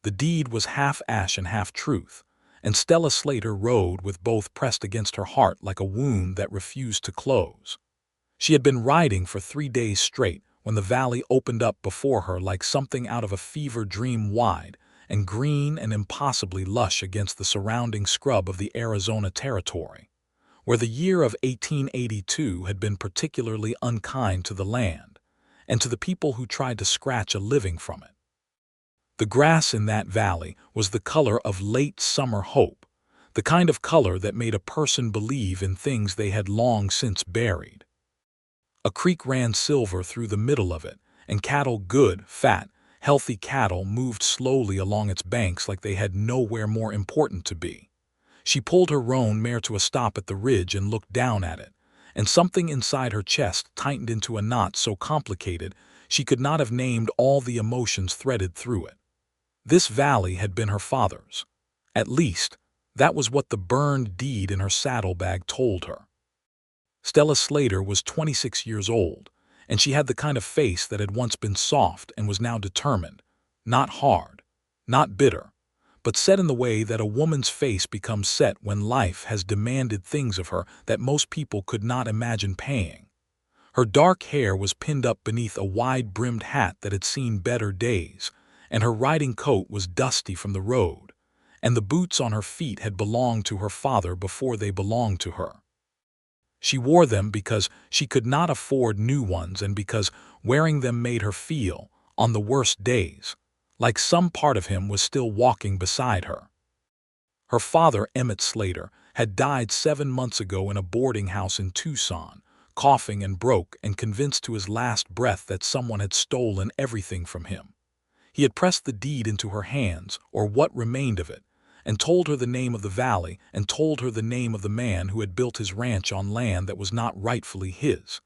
The deed was half ash and half truth, and Stella Slater rode with both pressed against her heart like a wound that refused to close. She had been riding for 3 days straight when the valley opened up before her like something out of a fever dream, wide and green and impossibly lush against the surrounding scrub of the Arizona Territory, where the year of 1882 had been particularly unkind to the land and to the people who tried to scratch a living from it. The grass in that valley was the color of late summer hope, the kind of color that made a person believe in things they had long since buried. A creek ran silver through the middle of it, and cattle, good, fat, healthy cattle, moved slowly along its banks like they had nowhere more important to be. She pulled her roan mare to a stop at the ridge and looked down at it, and something inside her chest tightened into a knot so complicated she could not have named all the emotions threaded through it. This valley had been her father's. At least, that was what the burned deed in her saddlebag told her. Stella Slater was 26 years old, and she had the kind of face that had once been soft and was now determined, not hard, not bitter, but set in the way that a woman's face becomes set when life has demanded things of her that most people could not imagine paying. Her dark hair was pinned up beneath a wide-brimmed hat that had seen better days, and her riding coat was dusty from the road, and the boots on her feet had belonged to her father before they belonged to her. She wore them because she could not afford new ones and because wearing them made her feel, on the worst days, like some part of him was still walking beside her. Her father, Emmett Slater, had died 7 months ago in a boarding house in Tucson, coughing and broke and convinced to his last breath that someone had stolen everything from him. He had pressed the deed into her hands, or what remained of it, and told her the name of the valley and told her the name of the man who had built his ranch on land that was not rightfully his.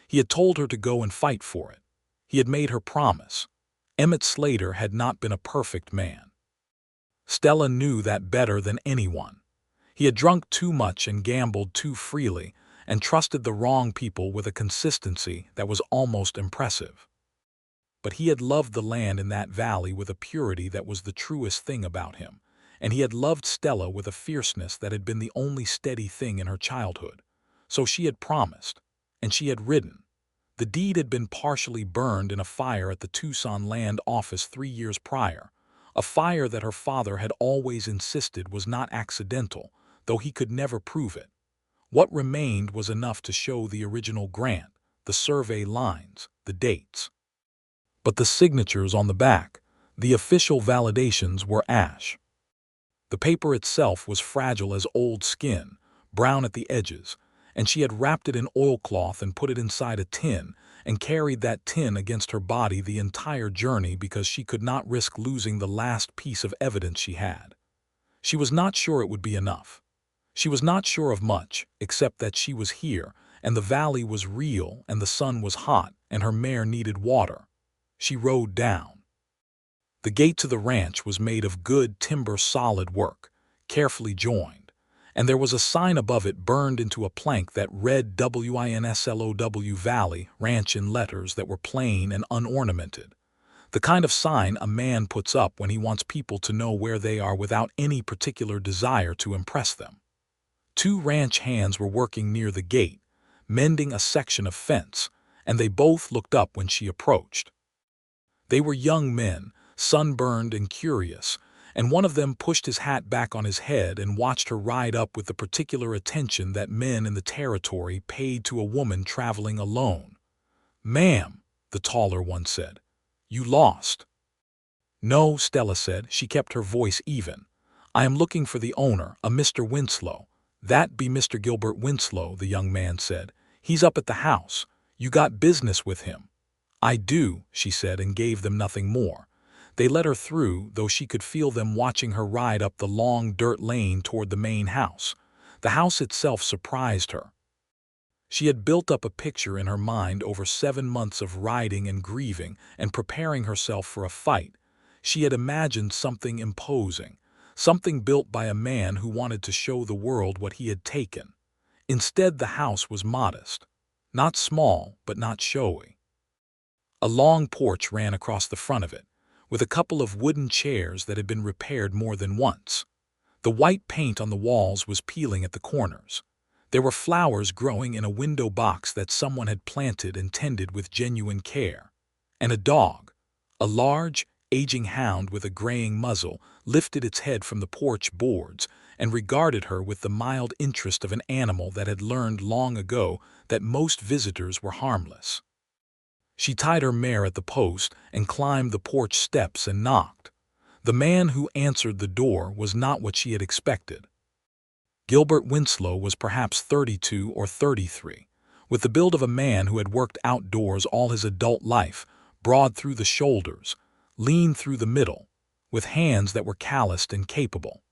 He had told her to go and fight for it. He had made her promise. Emmett Slater had not been a perfect man. Stella knew that better than anyone. He had drunk too much and gambled too freely and trusted the wrong people with a consistency that was almost impressive. But he had loved the land in that valley with a purity that was the truest thing about him, and he had loved Stella with a fierceness that had been the only steady thing in her childhood. So she had promised, and she had ridden. The deed had been partially burned in a fire at the Tucson land office 3 years prior, a fire that her father had always insisted was not accidental, though he could never prove it. What remained was enough to show the original grant, the survey lines, the dates. But the signatures on the back, the official validations, were ash. The paper itself was fragile as old skin, brown at the edges, and she had wrapped it in oilcloth and put it inside a tin and carried that tin against her body the entire journey because she could not risk losing the last piece of evidence she had. She was not sure it would be enough. She was not sure of much, except that she was here, and the valley was real, and the sun was hot, and her mare needed water. She rode down. The gate to the ranch was made of good timber, solid work, carefully joined, and there was a sign above it burned into a plank that read WINSLOW Valley Ranch in letters that were plain and unornamented, the kind of sign a man puts up when he wants people to know where they are without any particular desire to impress them. 2 ranch hands were working near the gate, mending a section of fence, and they both looked up when she approached. They were young men, sunburned and curious, and one of them pushed his hat back on his head and watched her ride up with the particular attention that men in the territory paid to a woman traveling alone. "Ma'am," the taller one said, "you lost." "No," Stella said. She kept her voice even. "I am looking for the owner, a Mr. Winslow." "That be Mr. Gilbert Winslow," the young man said. "He's up at the house. You got business with him." "I do," she said, and gave them nothing more. They let her through, though she could feel them watching her ride up the long dirt lane toward the main house. The house itself surprised her. She had built up a picture in her mind over 7 months of riding and grieving and preparing herself for a fight. She had imagined something imposing, something built by a man who wanted to show the world what he had taken. Instead, the house was modest. Not small, but not showy. A long porch ran across the front of it, with a couple of wooden chairs that had been repaired more than once. The white paint on the walls was peeling at the corners. There were flowers growing in a window box that someone had planted and tended with genuine care. And a dog, a large, aging hound with a graying muzzle, lifted its head from the porch boards and regarded her with the mild interest of an animal that had learned long ago that most visitors were harmless. She tied her mare at the post and climbed the porch steps and knocked. The man who answered the door was not what she had expected. Gilbert Winslow was perhaps 32 or 33, with the build of a man who had worked outdoors all his adult life, broad through the shoulders, lean through the middle, with hands that were calloused and capable.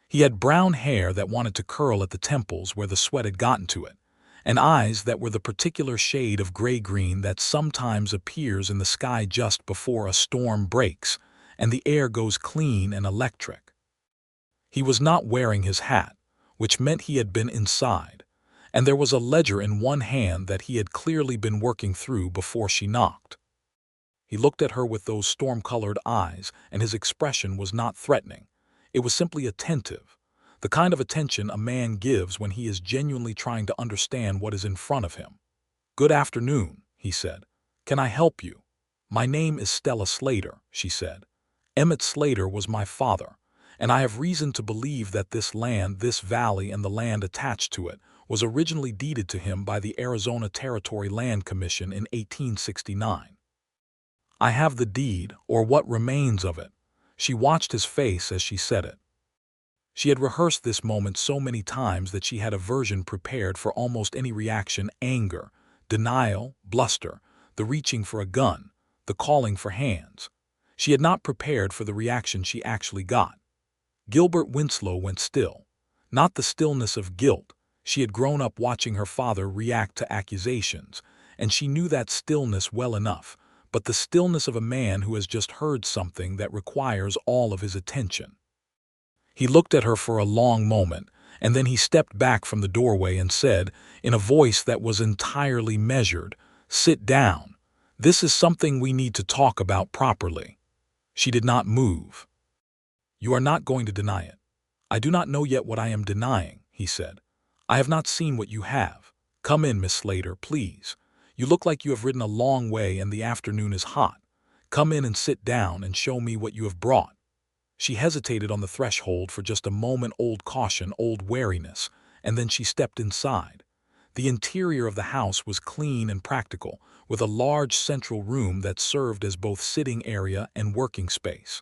He had brown hair that wanted to curl at the temples where the sweat had gotten to it, and eyes that were the particular shade of gray-green that sometimes appears in the sky just before a storm breaks and the air goes clean and electric. He was not wearing his hat, which meant he had been inside, and there was a ledger in one hand that he had clearly been working through before she knocked. He looked at her with those storm-colored eyes, and his expression was not threatening. It was simply attentive, the kind of attention a man gives when he is genuinely trying to understand what is in front of him. "Good afternoon," he said. "Can I help you?" "My name is Stella Slater," she said. "Emmett Slater was my father, and I have reason to believe that this land, this valley, and the land attached to it was originally deeded to him by the Arizona Territory Land Commission in 1869. I have the deed, or what remains of it." She watched his face as she said it. She had rehearsed this moment so many times that she had a version prepared for almost any reaction: anger, denial, bluster, the reaching for a gun, the calling for hands. She had not prepared for the reaction she actually got. Gilbert Winslow went still. Not the stillness of guilt. She had grown up watching her father react to accusations, and she knew that stillness well enough, but the stillness of a man who has just heard something that requires all of his attention. He looked at her for a long moment, and then he stepped back from the doorway and said, in a voice that was entirely measured, "Sit down. This is something we need to talk about properly." She did not move. "You are not going to deny it." "I do not know yet what I am denying," he said. "I have not seen what you have. Come in, Miss Slater, please. You look like you have ridden a long way and the afternoon is hot. Come in and sit down and show me what you have brought." She hesitated on the threshold for just a moment, old caution, old wariness, and then she stepped inside. The interior of the house was clean and practical, with a large central room that served as both sitting area and working space.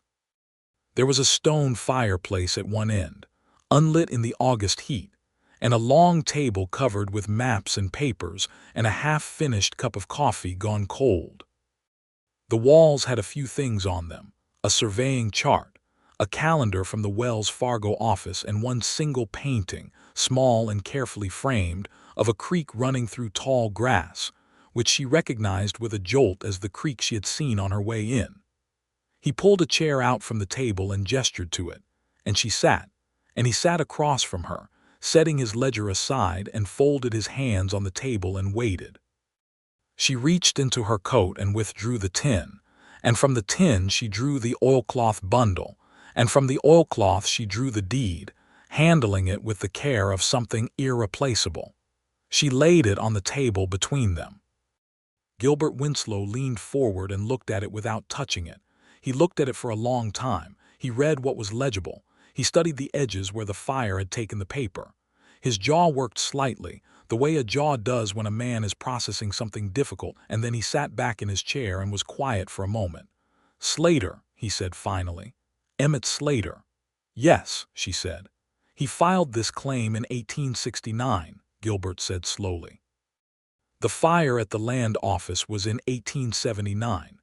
There was a stone fireplace at one end, unlit in the August heat, and a long table covered with maps and papers and a half-finished cup of coffee gone cold. The walls had a few things on them: a surveying chart, a calendar from the Wells Fargo office, and one single painting, small and carefully framed, of a creek running through tall grass, which she recognized with a jolt as the creek she had seen on her way in. He pulled a chair out from the table and gestured to it, and she sat, and he sat across from her, setting his ledger aside, and folded his hands on the table and waited. She reached into her coat and withdrew the tin, and from the tin she drew the oilcloth bundle, and from the oilcloth she drew the deed, handling it with the care of something irreplaceable. She laid it on the table between them. Gilbert Winslow leaned forward and looked at it without touching it. He looked at it for a long time. He read what was legible. He studied the edges where the fire had taken the paper. His jaw worked slightly, the way a jaw does when a man is processing something difficult, and then he sat back in his chair and was quiet for a moment. "Slater," he said finally. "Emmett Slater." "Yes," she said. "He filed this claim in 1869, Gilbert said slowly. "The fire at the land office was in 1879.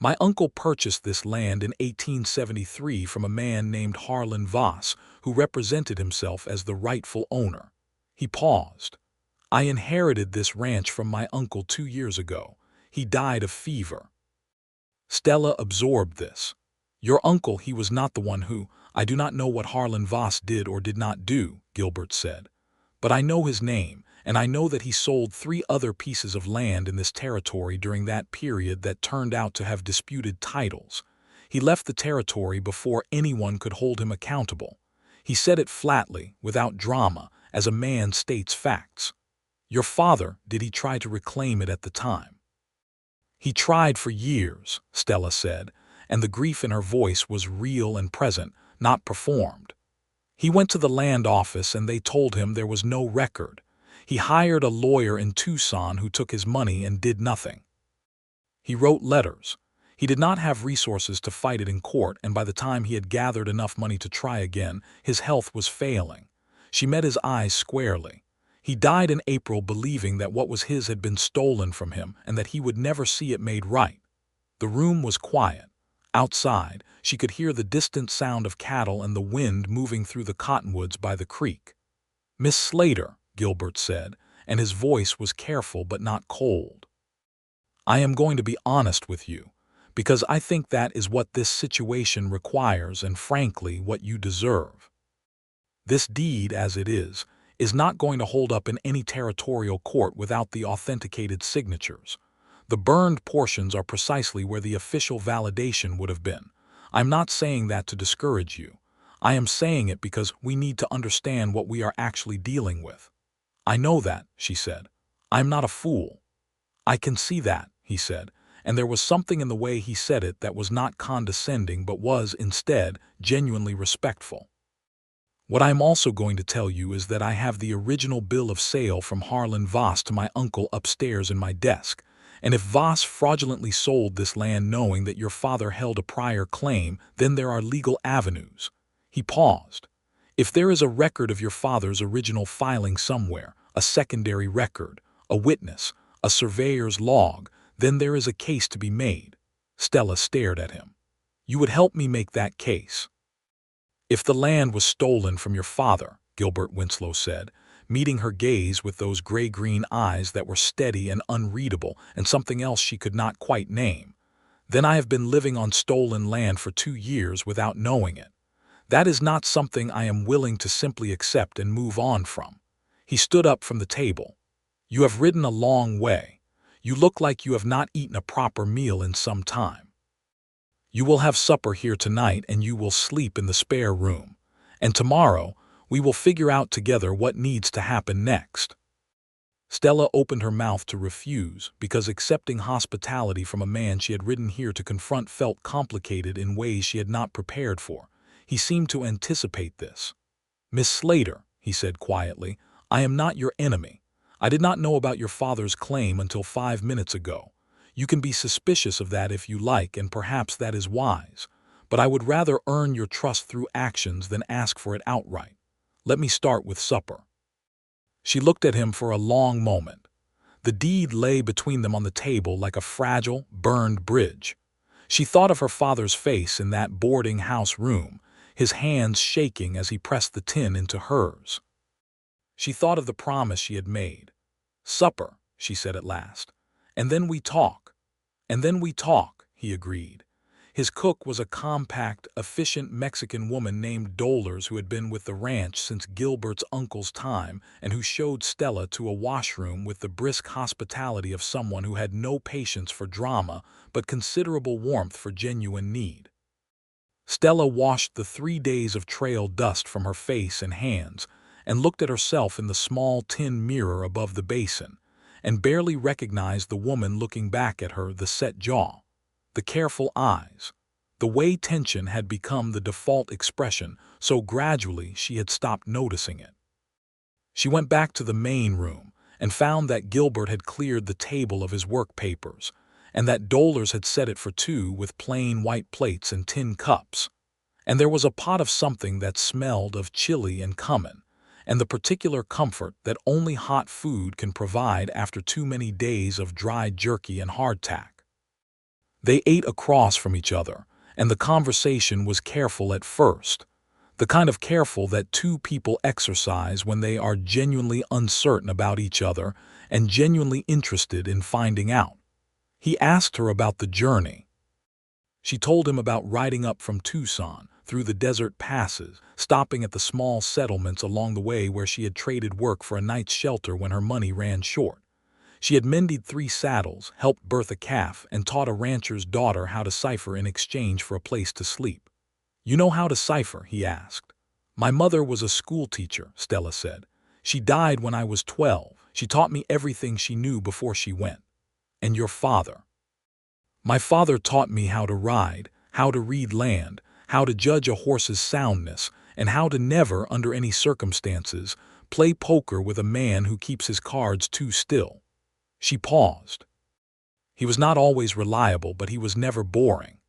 My uncle purchased this land in 1873 from a man named Harlan Voss, who represented himself as the rightful owner." He paused. "I inherited this ranch from my uncle 2 years ago. He died of fever." Stella absorbed this. "Your uncle, he was not the one who—" "I do not know what Harlan Voss did or did not do," Gilbert said. "But I know his name, and I know that he sold 3 other pieces of land in this territory during that period that turned out to have disputed titles. He left the territory before anyone could hold him accountable. He said it flatly, without drama, as a man states facts. Your father, did he try to reclaim it at the time? He tried for years, Stella said, and the grief in her voice was real and present, not performed. He went to the land office and they told him there was no record. He hired a lawyer in Tucson who took his money and did nothing. He wrote letters. He did not have resources to fight it in court, and by the time he had gathered enough money to try again, his health was failing. She met his eyes squarely. He died in April believing that what was his had been stolen from him and that he would never see it made right. The room was quiet. Outside, she could hear the distant sound of cattle and the wind moving through the cottonwoods by the creek. Miss Slater, Gilbert said, and his voice was careful but not cold. I am going to be honest with you, because I think that is what this situation requires and, frankly, what you deserve. This deed, as it is not going to hold up in any territorial court without the authenticated signatures. The burned portions are precisely where the official validation would have been. I'm not saying that to discourage you. I am saying it because we need to understand what we are actually dealing with. I know that, she said. I'm not a fool. I can see that, he said, and there was something in the way he said it that was not condescending but was, instead, genuinely respectful. What I am also going to tell you is that I have the original bill of sale from Harlan Voss to my uncle upstairs in my desk, and if Voss fraudulently sold this land knowing that your father held a prior claim, then there are legal avenues. He paused. If there is a record of your father's original filing somewhere, a secondary record, a witness, a surveyor's log, then there is a case to be made. Stella stared at him. You would help me make that case. If the land was stolen from your father, Gilbert Winslow said, meeting her gaze with those gray-green eyes that were steady and unreadable and something else she could not quite name, then I have been living on stolen land for 2 years without knowing it. That is not something I am willing to simply accept and move on from. He stood up from the table. You have ridden a long way. You look like you have not eaten a proper meal in some time. You will have supper here tonight and you will sleep in the spare room. And tomorrow, we will figure out together what needs to happen next. Stella opened her mouth to refuse because accepting hospitality from a man she had ridden here to confront felt complicated in ways she had not prepared for. He seemed to anticipate this. Miss Slater, he said quietly, I am not your enemy. I did not know about your father's claim until 5 minutes ago. You can be suspicious of that if you like, and perhaps that is wise. But I would rather earn your trust through actions than ask for it outright. Let me start with supper. She looked at him for a long moment. The deed lay between them on the table like a fragile, burned bridge. She thought of her father's face in that boarding house room, his hands shaking as he pressed the tin into hers. She thought of the promise she had made. Supper, she said at last. And then we talk. And then we talk, he agreed. His cook was a compact, efficient Mexican woman named Dolores who had been with the ranch since Gilbert's uncle's time and who showed Stella to a washroom with the brisk hospitality of someone who had no patience for drama but considerable warmth for genuine need. Stella washed the 3 days of trail dust from her face and hands and looked at herself in the small tin mirror above the basin, and barely recognized the woman looking back at her, the set jaw, the careful eyes, the way tension had become the default expression, so gradually she had stopped noticing it. She went back to the main room and found that Gilbert had cleared the table of his work papers, and that Dolores had set it for 2 with plain white plates and tin cups. And there was a pot of something that smelled of chili and cumin, and the particular comfort that only hot food can provide after too many days of dry jerky and hardtack. They ate across from each other, and the conversation was careful at first, the kind of careful that 2 people exercise when they are genuinely uncertain about each other and genuinely interested in finding out. He asked her about the journey. She told him about riding up from Tucson, through the desert passes, stopping at the small settlements along the way where she had traded work for a night's shelter when her money ran short. She had mended 3 saddles, helped birth a calf, and taught a rancher's daughter how to cipher in exchange for a place to sleep. "You know how to cipher?" he asked. "My mother was a school teacher," Stella said. "She died when I was 12. She taught me everything she knew before she went." "And your father?" "My father taught me how to ride, how to read land, how to judge a horse's soundness, and how to never, under any circumstances, play poker with a man who keeps his cards too still." She paused. "He was not always reliable, but he was never boring."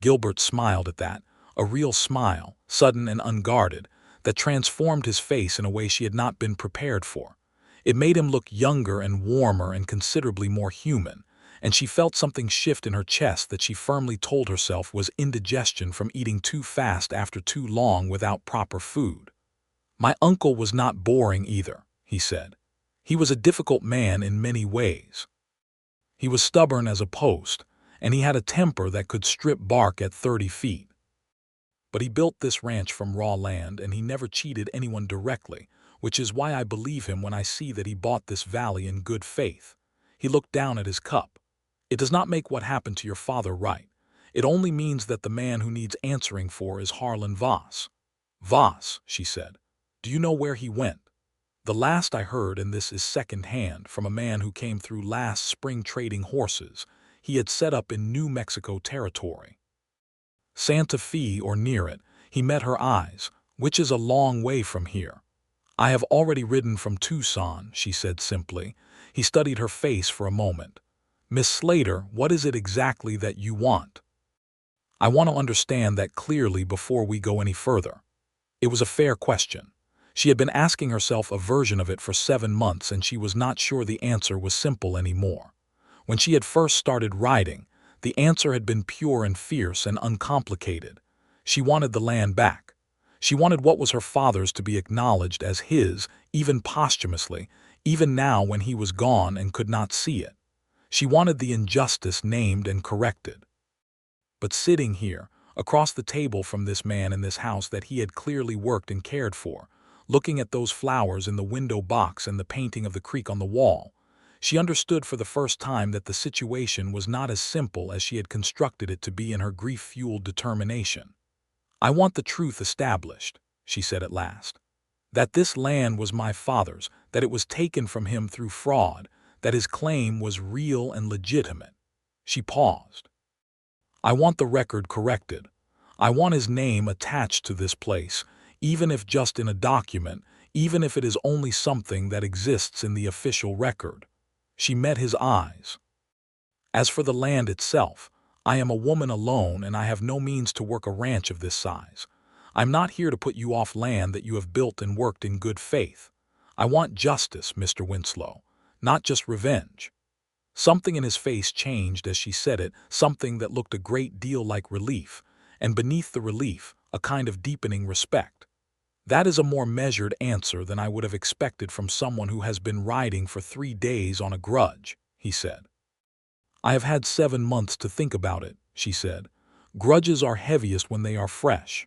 Gilbert smiled at that, a real smile, sudden and unguarded, that transformed his face in a way she had not been prepared for. It made him look younger and warmer and considerably more human, and she felt something shift in her chest that she firmly told herself was indigestion from eating too fast after too long without proper food. "My uncle was not boring either," he said. "He was a difficult man in many ways. He was stubborn as a post, and he had a temper that could strip bark at 30 feet. But he built this ranch from raw land, and he never cheated anyone directly, which is why I believe him when I see that he bought this valley in good faith." He looked down at his cup. "It does not make what happened to your father right. It only means that the man who needs answering for is Harlan Voss." "Voss," she said. "Do you know where he went?" "The last I heard, and this is second-hand, from a man who came through last spring trading horses, he had set up in New Mexico territory. Santa Fe or near it. He met her eyes, which is a long way from here." "I have already ridden from Tucson," she said simply. He studied her face for a moment. "Miss Slater, what is it exactly that you want?" "I want to understand that clearly before we go any further." It was a fair question. She had been asking herself a version of it for 7 months, and she was not sure the answer was simple anymore. When she had first started riding, the answer had been pure and fierce and uncomplicated. She wanted the land back. She wanted what was her father's to be acknowledged as his, even posthumously, even now when he was gone and could not see it. She wanted the injustice named and corrected. But sitting here, across the table from this man in this house that he had clearly worked and cared for, looking at those flowers in the window box and the painting of the creek on the wall, she understood for the first time that the situation was not as simple as she had constructed it to be in her grief-fueled determination. "I want the truth established," she said at last. "That this land was my father's, that it was taken from him through fraud, that his claim was real and legitimate." She paused. "I want the record corrected. I want his name attached to this place, even if just in a document, even if it is only something that exists in the official record." She met his eyes. "As for the land itself, I am a woman alone and I have no means to work a ranch of this size. I'm not here to put you off land that you have built and worked in good faith. I want justice, Mr. Winslow, not just revenge." Something in his face changed as she said it, something that looked a great deal like relief, and beneath the relief, a kind of deepening respect. "That is a more measured answer than I would have expected from someone who has been riding for 3 days on a grudge," he said. "I have had 7 months to think about it," she said. "Grudges are heaviest when they are fresh."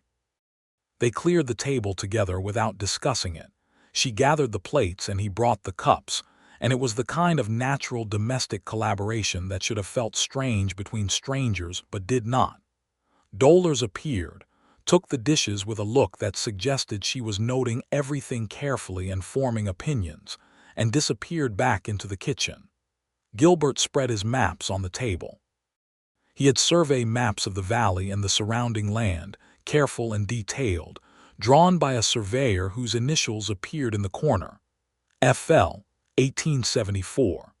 They cleared the table together without discussing it. She gathered the plates and he brought the cups, and it was the kind of natural domestic collaboration that should have felt strange between strangers but did not. Dolers appeared, took the dishes with a look that suggested she was noting everything carefully and forming opinions, and disappeared back into the kitchen. Gilbert spread his maps on the table. He had surveyed maps of the valley and the surrounding land, careful and detailed, drawn by a surveyor whose initials appeared in the corner. FL, 1874.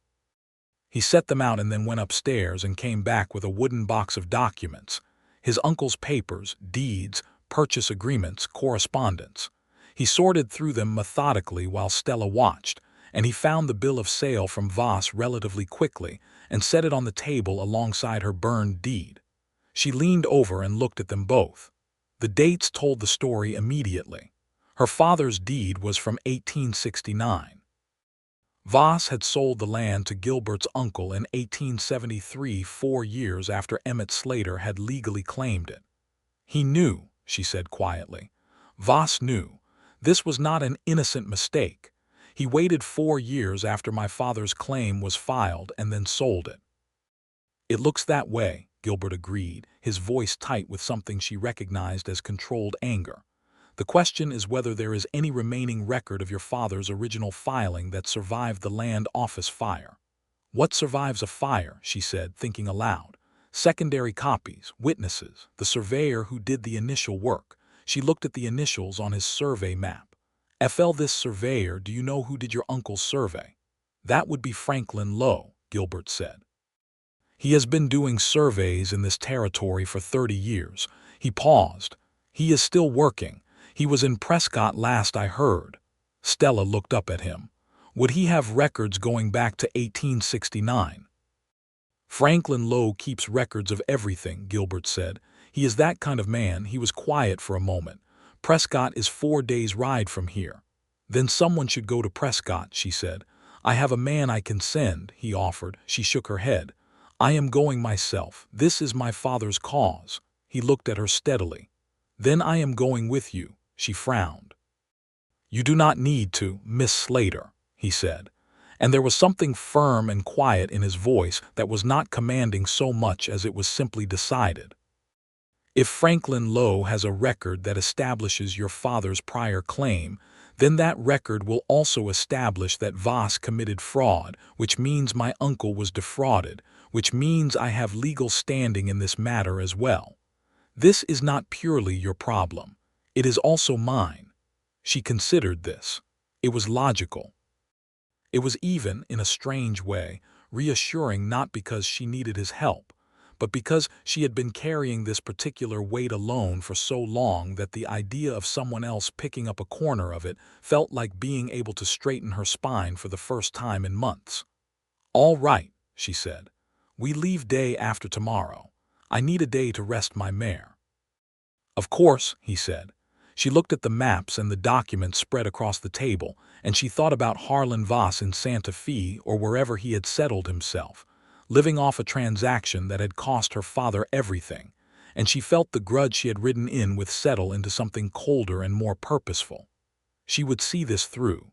He set them out and then went upstairs and came back with a wooden box of documents. His uncle's papers, deeds, purchase agreements, correspondence. He sorted through them methodically while Stella watched, and he found the bill of sale from Voss relatively quickly and set it on the table alongside her burned deed. She leaned over and looked at them both. The dates told the story immediately. Her father's deed was from 1869. Voss had sold the land to Gilbert's uncle in 1873, 4 years after Emmett Slater had legally claimed it. "He knew," she said quietly. "Voss knew. This was not an innocent mistake. He waited 4 years after my father's claim was filed and then sold it. It looks that way, Gilbert agreed, his voice tight with something she recognized as controlled anger. The question is whether there is any remaining record of your father's original filing that survived the land office fire. What survives a fire, she said, thinking aloud. Secondary copies, witnesses, the surveyor who did the initial work. She looked at the initials on his survey map. FL this surveyor, do you know who did your uncle's survey? That would be Franklin Lowe, Gilbert said. He has been doing surveys in this territory for 30 years. He paused. He is still working. He was in Prescott last I heard. Stella looked up at him. Would he have records going back to 1869? Franklin Lowe keeps records of everything, Gilbert said. He is that kind of man. He was quiet for a moment. Prescott is 4 days' ride from here. Then someone should go to Prescott, she said. I have a man I can send, he offered. She shook her head. I am going myself. This is my father's cause. He looked at her steadily. Then I am going with you, she frowned. You do not need to, Miss Slater, he said. And there was something firm and quiet in his voice that was not commanding so much as it was simply decided. If Franklin Lowe has a record that establishes your father's prior claim, then that record will also establish that Voss committed fraud, which means my uncle was defrauded, which means I have legal standing in this matter as well. This is not purely your problem. It is also mine. She considered this. It was logical. It was even, in a strange way, reassuring, not because she needed his help, but because she had been carrying this particular weight alone for so long that the idea of someone else picking up a corner of it felt like being able to straighten her spine for the first time in months. All right, she said. We leave day after tomorrow. I need a day to rest my mare. Of course, he said. She looked at the maps and the documents spread across the table, and she thought about Harlan Voss in Santa Fe or wherever he had settled himself, living off a transaction that had cost her father everything, and she felt the grudge she had ridden in with settle into something colder and more purposeful. She would see this through.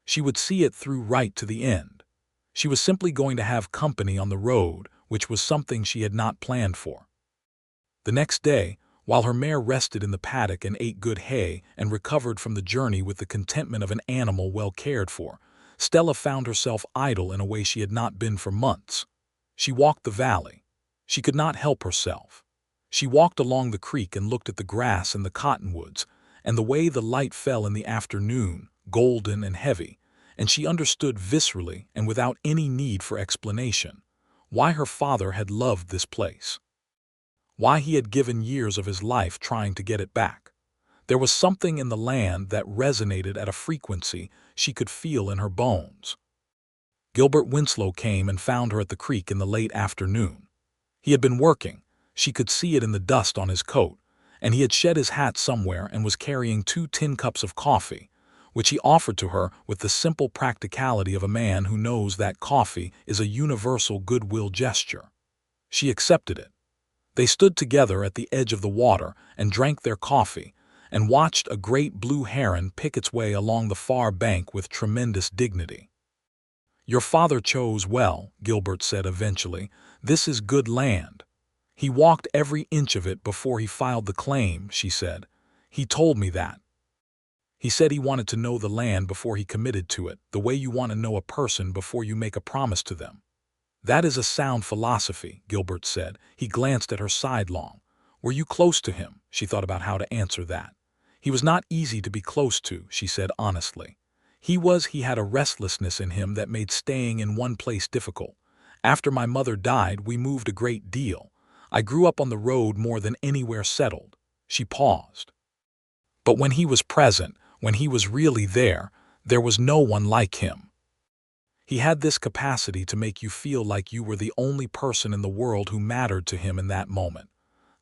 She would see it through right to the end. She was simply going to have company on the road, which was something she had not planned for. The next day, while her mare rested in the paddock and ate good hay and recovered from the journey with the contentment of an animal well cared for, Stella found herself idle in a way she had not been for months. She walked the valley. She could not help herself. She walked along the creek and looked at the grass and the cottonwoods, and the way the light fell in the afternoon, golden and heavy, and she understood viscerally and without any need for explanation why her father had loved this place. Why he had given years of his life trying to get it back. There was something in the land that resonated at a frequency she could feel in her bones. Gilbert Winslow came and found her at the creek in the late afternoon. He had been working. She could see it in the dust on his coat, and he had shed his hat somewhere and was carrying 2 tin cups of coffee, which he offered to her with the simple practicality of a man who knows that coffee is a universal goodwill gesture. She accepted it. They stood together at the edge of the water and drank their coffee and watched a great blue heron pick its way along the far bank with tremendous dignity. Your father chose well, Gilbert said eventually. This is good land. He walked every inch of it before he filed the claim, she said. He told me that. He said he wanted to know the land before he committed to it, the way you want to know a person before you make a promise to them. That is a sound philosophy, Gilbert said. He glanced at her sidelong. Were you close to him? She thought about how to answer that. He was not easy to be close to, she said honestly. He had a restlessness in him that made staying in one place difficult. After my mother died, we moved a great deal. I grew up on the road more than anywhere settled. She paused. But when he was present, when he was really there was no one like him. He had this capacity to make you feel like you were the only person in the world who mattered to him in that moment.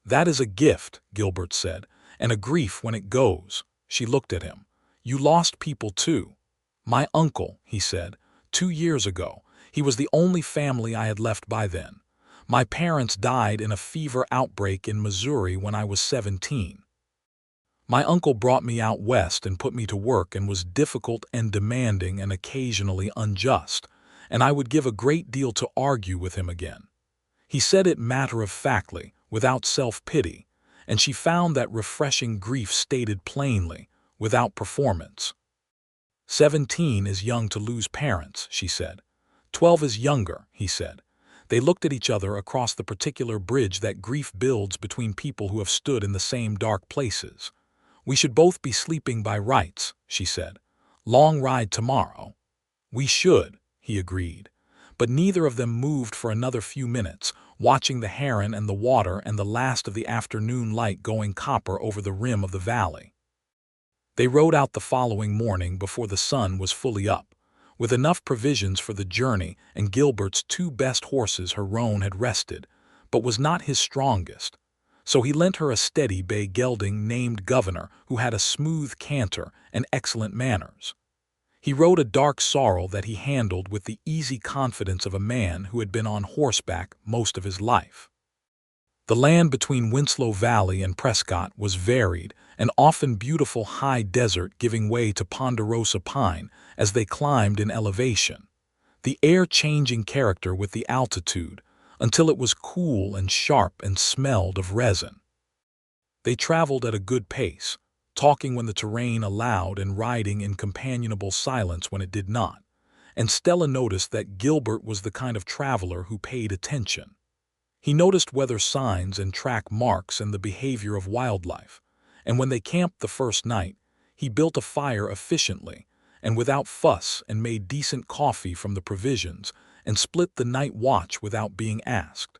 That is a gift, Gilbert said, and a grief when it goes. She looked at him. You lost people too. My uncle, he said, 2 years ago. He was the only family I had left by then. My parents died in a fever outbreak in Missouri when I was 17. My uncle brought me out west and put me to work and was difficult and demanding and occasionally unjust, and I would give a great deal to argue with him again. He said it matter-of-factly, without self-pity, and she found that refreshing grief stated plainly, without performance. 17 is young to lose parents, she said. 12 is younger, he said. They looked at each other across the particular bridge that grief builds between people who have stood in the same dark places. We should both be sleeping by rights, she said. Long ride tomorrow. We should, he agreed. But neither of them moved for another few minutes, watching the heron and the water and the last of the afternoon light going copper over the rim of the valley. They rode out the following morning before the sun was fully up, with enough provisions for the journey, and Gilbert's 2 best horses her roan had rested, but was not his strongest. So he lent her a steady bay gelding named Governor, who had a smooth canter and excellent manners. He rode a dark sorrel that he handled with the easy confidence of a man who had been on horseback most of his life. The land between Winslow Valley and Prescott was varied, and often beautiful high desert giving way to ponderosa pine as they climbed in elevation, the air changing character with the altitude, until it was cool and sharp and smelled of resin. They traveled at a good pace, talking when the terrain allowed and riding in companionable silence when it did not, and Stella noticed that Gilbert was the kind of traveler who paid attention. He noticed weather signs and track marks and the behavior of wildlife, and when they camped the first night, he built a fire efficiently and without fuss and made decent coffee from the provisions and split the night watch without being asked.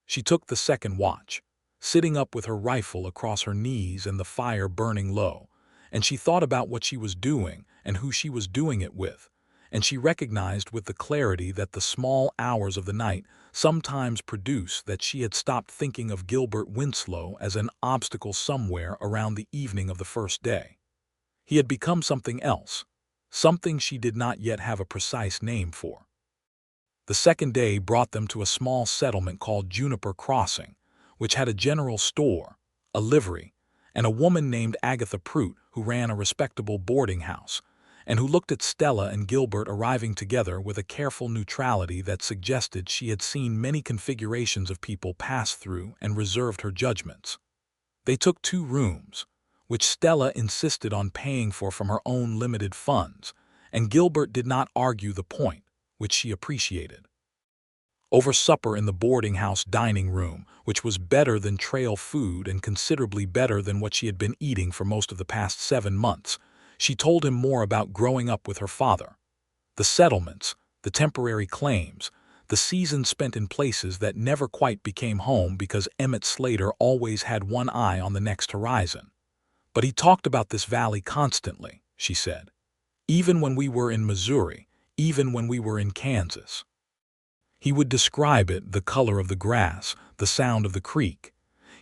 She took the second watch, sitting up with her rifle across her knees and the fire burning low, and she thought about what she was doing and who she was doing it with, and she recognized with the clarity that the small hours of the night sometimes produce that she had stopped thinking of Gilbert Winslow as an obstacle somewhere around the evening of the first day. He had become something else, something she did not yet have a precise name for. The second day brought them to a small settlement called Juniper Crossing, which had a general store, a livery, and a woman named Agatha Prout who ran a respectable boarding house, and who looked at Stella and Gilbert arriving together with a careful neutrality that suggested she had seen many configurations of people pass through and reserved her judgments. They took 2 rooms, which Stella insisted on paying for from her own limited funds, and Gilbert did not argue the point, which she appreciated. Over supper in the boarding house dining room, which was better than trail food and considerably better than what she had been eating for most of the past 7 months, she told him more about growing up with her father, the settlements, the temporary claims, the seasons spent in places that never quite became home because Emmett Slater always had one eye on the next horizon. But he talked about this valley constantly, she said, even when we were in Missouri, even when we were in Kansas. He would describe it, the color of the grass, the sound of the creek.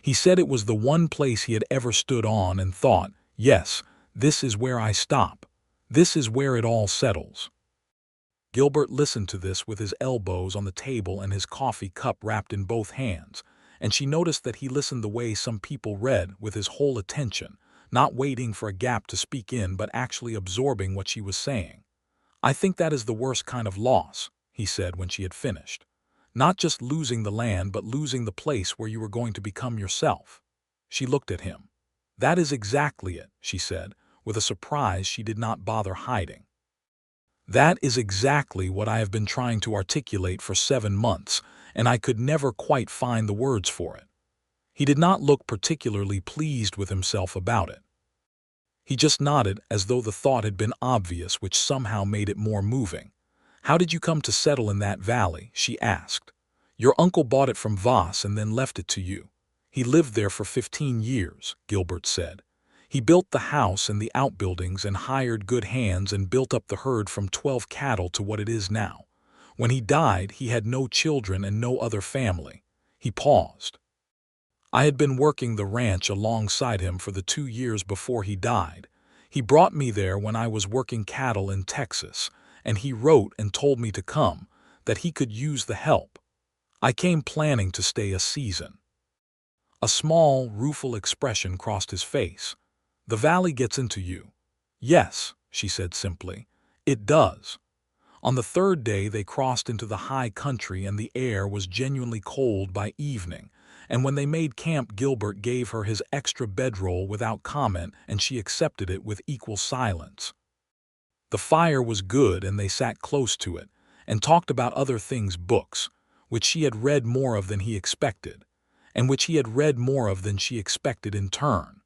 He said it was the one place he had ever stood on and thought, yes, this is where I stop. This is where it all settles. Gilbert listened to this with his elbows on the table and his coffee cup wrapped in both hands, and she noticed that he listened the way some people read, with his whole attention, not waiting for a gap to speak in but actually absorbing what she was saying. I think that is the worst kind of loss, he said when she had finished. Not just losing the land, but losing the place where you were going to become yourself. She looked at him. That is exactly it, she said, with a surprise she did not bother hiding. That is exactly what I have been trying to articulate for 7 months, and I could never quite find the words for it. He did not look particularly pleased with himself about it. He just nodded as though the thought had been obvious, which somehow made it more moving. How did you come to settle in that valley? She asked. Your uncle bought it from Voss and then left it to you. He lived there for 15 years, Gilbert said. He built the house and the outbuildings and hired good hands and built up the herd from 12 cattle to what it is now. When he died, he had no children and no other family. He paused. I had been working the ranch alongside him for the 2 years before he died. He brought me there when I was working cattle in Texas, and he wrote and told me to come, that he could use the help. I came planning to stay a season. A small, rueful expression crossed his face. The valley gets into you. Yes, she said simply. It does. On the third day they crossed into the high country and the air was genuinely cold by evening, and when they made camp Gilbert gave her his extra bedroll without comment and she accepted it with equal silence. The fire was good and they sat close to it, and talked about other things, books, which she had read more of than he expected, and which he had read more of than she expected in turn.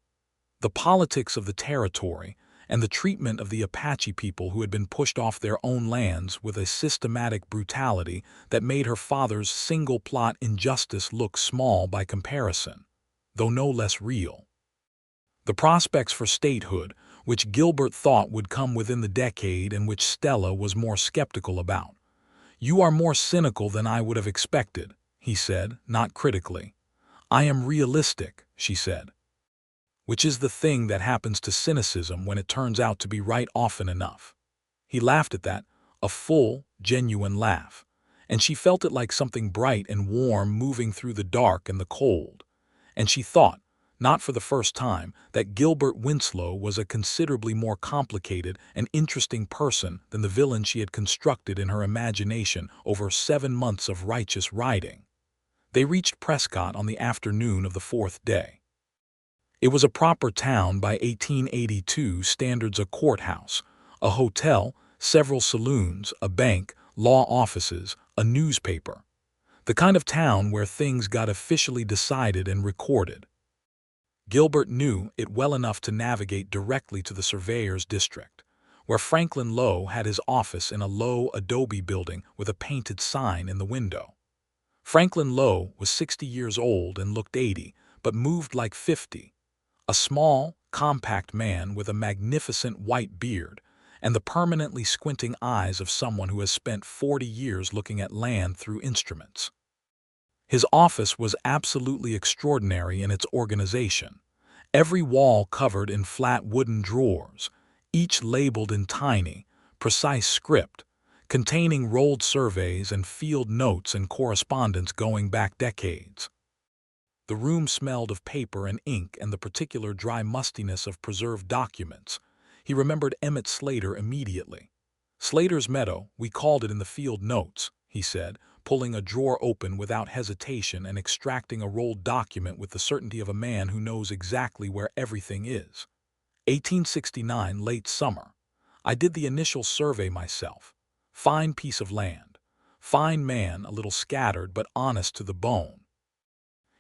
The politics of the territory, and the treatment of the Apache people who had been pushed off their own lands with a systematic brutality that made her father's single-plot injustice look small by comparison, though no less real. The prospects for statehood, which Gilbert thought would come within the decade and which Stella was more skeptical about. "You are more cynical than I would have expected," he said, not critically. "I am realistic," she said. Which is the thing that happens to cynicism when it turns out to be right often enough. He laughed at that, a full, genuine laugh, and she felt it like something bright and warm moving through the dark and the cold, and she thought, not for the first time, that Gilbert Winslow was a considerably more complicated and interesting person than the villain she had constructed in her imagination over 7 months of righteous riding. They reached Prescott on the afternoon of the 4th day. It was a proper town by 1882 standards, a courthouse, a hotel, several saloons, a bank, law offices, a newspaper. The kind of town where things got officially decided and recorded. Gilbert knew it well enough to navigate directly to the surveyor's district, where Franklin Lowe had his office in a low adobe building with a painted sign in the window. Franklin Lowe was 60 years old and looked 80, but moved like 50. A small, compact man with a magnificent white beard and the permanently squinting eyes of someone who has spent 40 years looking at land through instruments. His office was absolutely extraordinary in its organization. Every wall covered in flat wooden drawers, each labeled in tiny, precise script, containing rolled surveys and field notes and correspondence going back decades. The room smelled of paper and ink and the particular dry mustiness of preserved documents. He remembered Emmett Slater immediately. "Slater's Meadow, we called it in the field notes," he said, pulling a drawer open without hesitation and extracting a rolled document with the certainty of a man who knows exactly where everything is. "1869, late summer. I did the initial survey myself. Fine piece of land. Fine man, a little scattered but honest to the bone."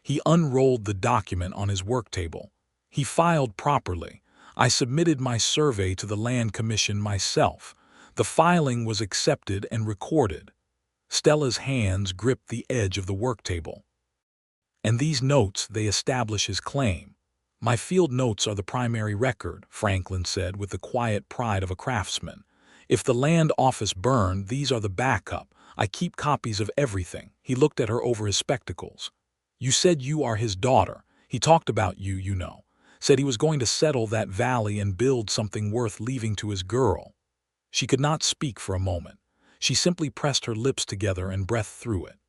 He unrolled the document on his work table. He filed properly. "I submitted my survey to the Land Commission myself. The filing was accepted and recorded." Stella's hands gripped the edge of the work table. "And these notes, they establish his claim." "My field notes are the primary record," Franklin said with the quiet pride of a craftsman. "If the land office burned, these are the backup. I keep copies of everything." He looked at her over his spectacles. "You said you are his daughter. He talked about you, you know. Said he was going to settle that valley and build something worth leaving to his girl." She could not speak for a moment. She simply pressed her lips together and breathed through it.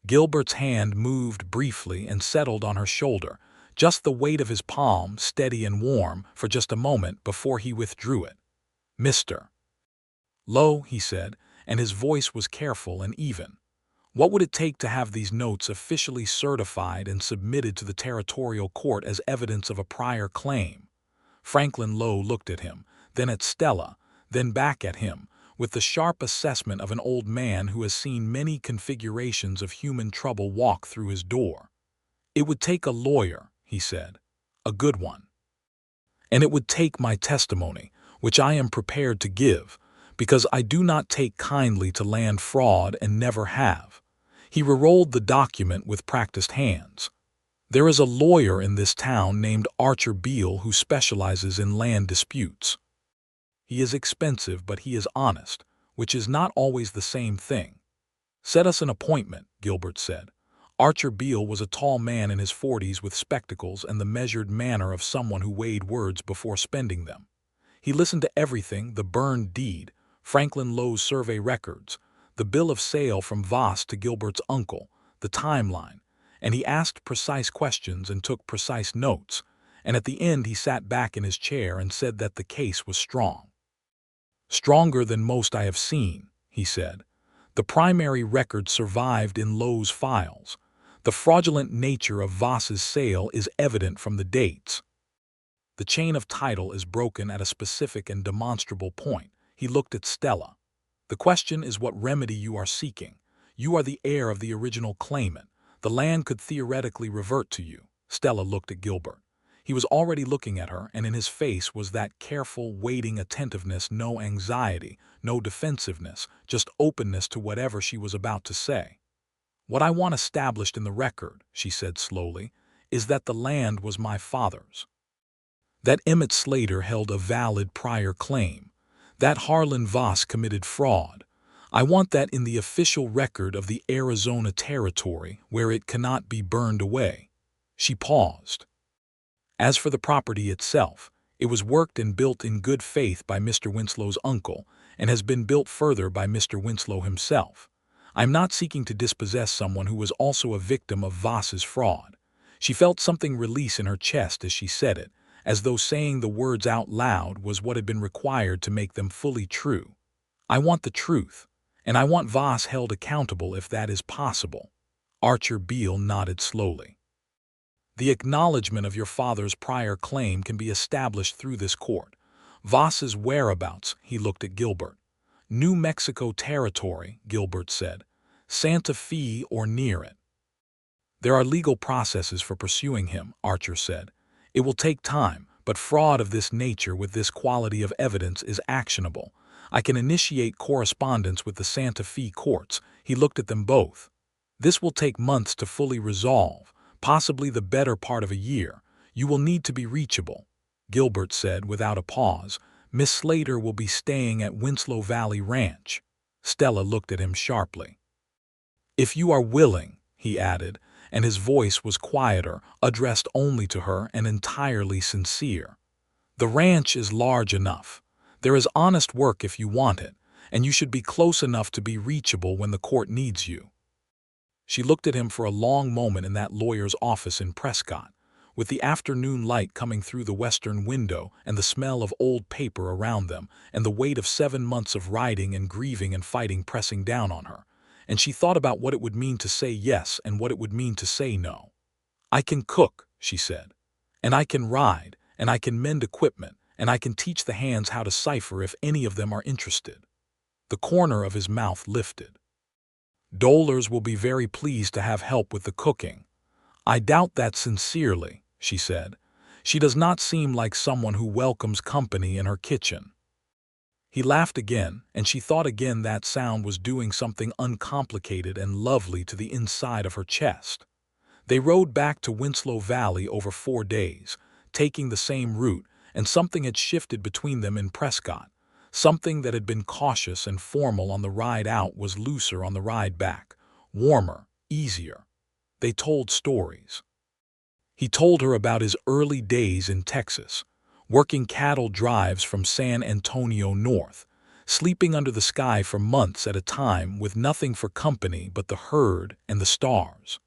Gilbert's hand moved briefly and settled on her shoulder, just the weight of his palm, steady and warm, for just a moment before he withdrew it. "Mr. Lowe," he said, and his voice was careful and even. "What would it take to have these notes officially certified and submitted to the territorial court as evidence of a prior claim?" Franklin Lowe looked at him, then at Stella, then back at him, with the sharp assessment of an old man who has seen many configurations of human trouble walk through his door. "It would take a lawyer," he said, "a good one. And it would take my testimony, which I am prepared to give, because I do not take kindly to land fraud and never have." He re-rolled the document with practiced hands. "There is a lawyer in this town named Archer Beale who specializes in land disputes. He is expensive, but he is honest, which is not always the same thing." "Set us an appointment," Gilbert said. Archer Beale was a tall man in his 40s with spectacles and the measured manner of someone who weighed words before spending them. He listened to everything: the burned deed, Franklin Lowe's survey records, the bill of sale from Voss to Gilbert's uncle, the timeline, and he asked precise questions and took precise notes, and at the end he sat back in his chair and said that the case was strong. "Stronger than most I have seen," he said. "The primary record survived in Lowe's files. The fraudulent nature of Voss's sale is evident from the dates. The chain of title is broken at a specific and demonstrable point." He looked at Stella. "The question is what remedy you are seeking. You are the heir of the original claimant. The land could theoretically revert to you." Stella looked at Gilbert. He was already looking at her, and in his face was that careful, waiting attentiveness, no anxiety, no defensiveness, just openness to whatever she was about to say. "What I want established in the record," she said slowly, "is that the land was my father's. That Emmett Slater held a valid prior claim. That Harlan Voss committed fraud. I want that in the official record of the Arizona Territory, where it cannot be burned away." She paused. "As for the property itself, it was worked and built in good faith by Mr. Winslow's uncle, and has been built further by Mr. Winslow himself. I am not seeking to dispossess someone who was also a victim of Voss's fraud." She felt something release in her chest as she said it, as though saying the words out loud was what had been required to make them fully true. "I want the truth, and I want Voss held accountable if that is possible." Archer Beale nodded slowly. "The acknowledgement of your father's prior claim can be established through this court. Voss's whereabouts," he looked at Gilbert. "New Mexico Territory," Gilbert said. "Santa Fe or near it." "There are legal processes for pursuing him," Archer said. "It will take time, but fraud of this nature with this quality of evidence is actionable. I can initiate correspondence with the Santa Fe courts." He looked at them both. "This will take months to fully resolve, possibly the better part of a year. You will need to be reachable." Gilbert said without a pause, "Miss Slater will be staying at Winslow Valley Ranch." Stella looked at him sharply. "If you are willing," he added, and his voice was quieter, addressed only to her and entirely sincere. "The ranch is large enough. There is honest work if you want it, and you should be close enough to be reachable when the court needs you." She looked at him for a long moment in that lawyer's office in Prescott, with the afternoon light coming through the western window and the smell of old paper around them and the weight of 7 months of writing and grieving and fighting pressing down on her, and she thought about what it would mean to say yes and what it would mean to say no. "I can cook," she said, "and I can ride, and I can mend equipment, and I can teach the hands how to cipher if any of them are interested." The corner of his mouth lifted. "Dollars will be very pleased to have help with the cooking." "I doubt that sincerely," she said. "She does not seem like someone who welcomes company in her kitchen." He laughed again, and she thought again that sound was doing something uncomplicated and lovely to the inside of her chest. They rode back to Winslow Valley over 4 days, taking the same route, and something had shifted between them in Prescott. Something that had been cautious and formal on the ride out was looser on the ride back, warmer, easier. They told stories. He told her about his early days in Texas, working cattle drives from San Antonio north, sleeping under the sky for months at a time with nothing for company but the herd and the stars.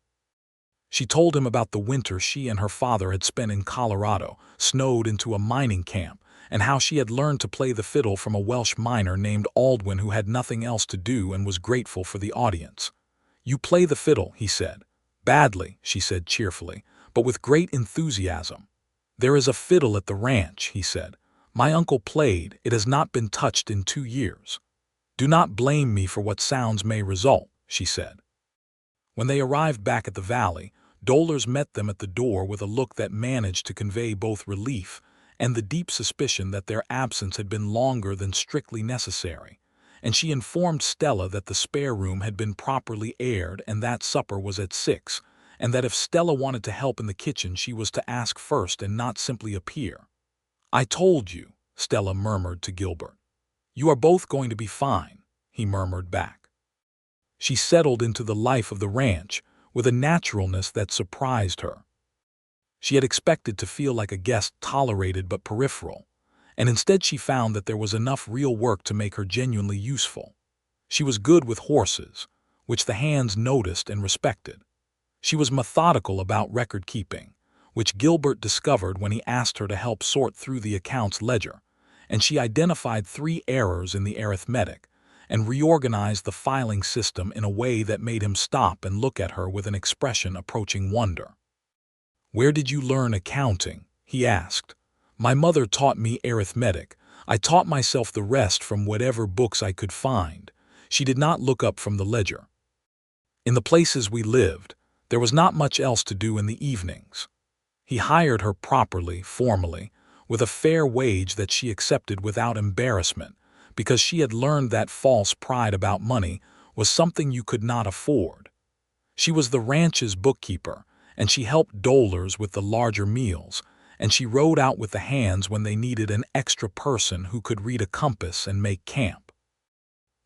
She told him about the winter she and her father had spent in Colorado, snowed into a mining camp, and how she had learned to play the fiddle from a Welsh miner named Aldwin who had nothing else to do and was grateful for the audience. "You play the fiddle," he said. "Badly," she said cheerfully, "but with great enthusiasm." "There is a fiddle at the ranch," he said. "My uncle played. It has not been touched in 2 years. Do not blame me for what sounds may result," she said. When they arrived back at the valley, Dollars met them at the door with a look that managed to convey both relief and the deep suspicion that their absence had been longer than strictly necessary, and she informed Stella that the spare room had been properly aired and that supper was at 6, and that if Stella wanted to help in the kitchen she was to ask first and not simply appear. "I told you," Stella murmured to Gilbert. "You are both going to be fine," he murmured back. She settled into the life of the ranch with a naturalness that surprised her. She had expected to feel like a guest tolerated but peripheral, and instead she found that there was enough real work to make her genuinely useful. She was good with horses, which the hands noticed and respected. She was methodical about record-keeping, which Gilbert discovered when he asked her to help sort through the accounts ledger, and she identified 3 errors in the arithmetic and reorganized the filing system in a way that made him stop and look at her with an expression approaching wonder. "Where did you learn accounting?" he asked. "My mother taught me arithmetic. I taught myself the rest from whatever books I could find." She did not look up from the ledger. "In the places we lived, there was not much else to do in the evenings." He hired her properly, formally, with a fair wage that she accepted without embarrassment, because she had learned that false pride about money was something you could not afford. She was the ranch's bookkeeper, and she helped dolers with the larger meals, and she rode out with the hands when they needed an extra person who could read a compass and make camp.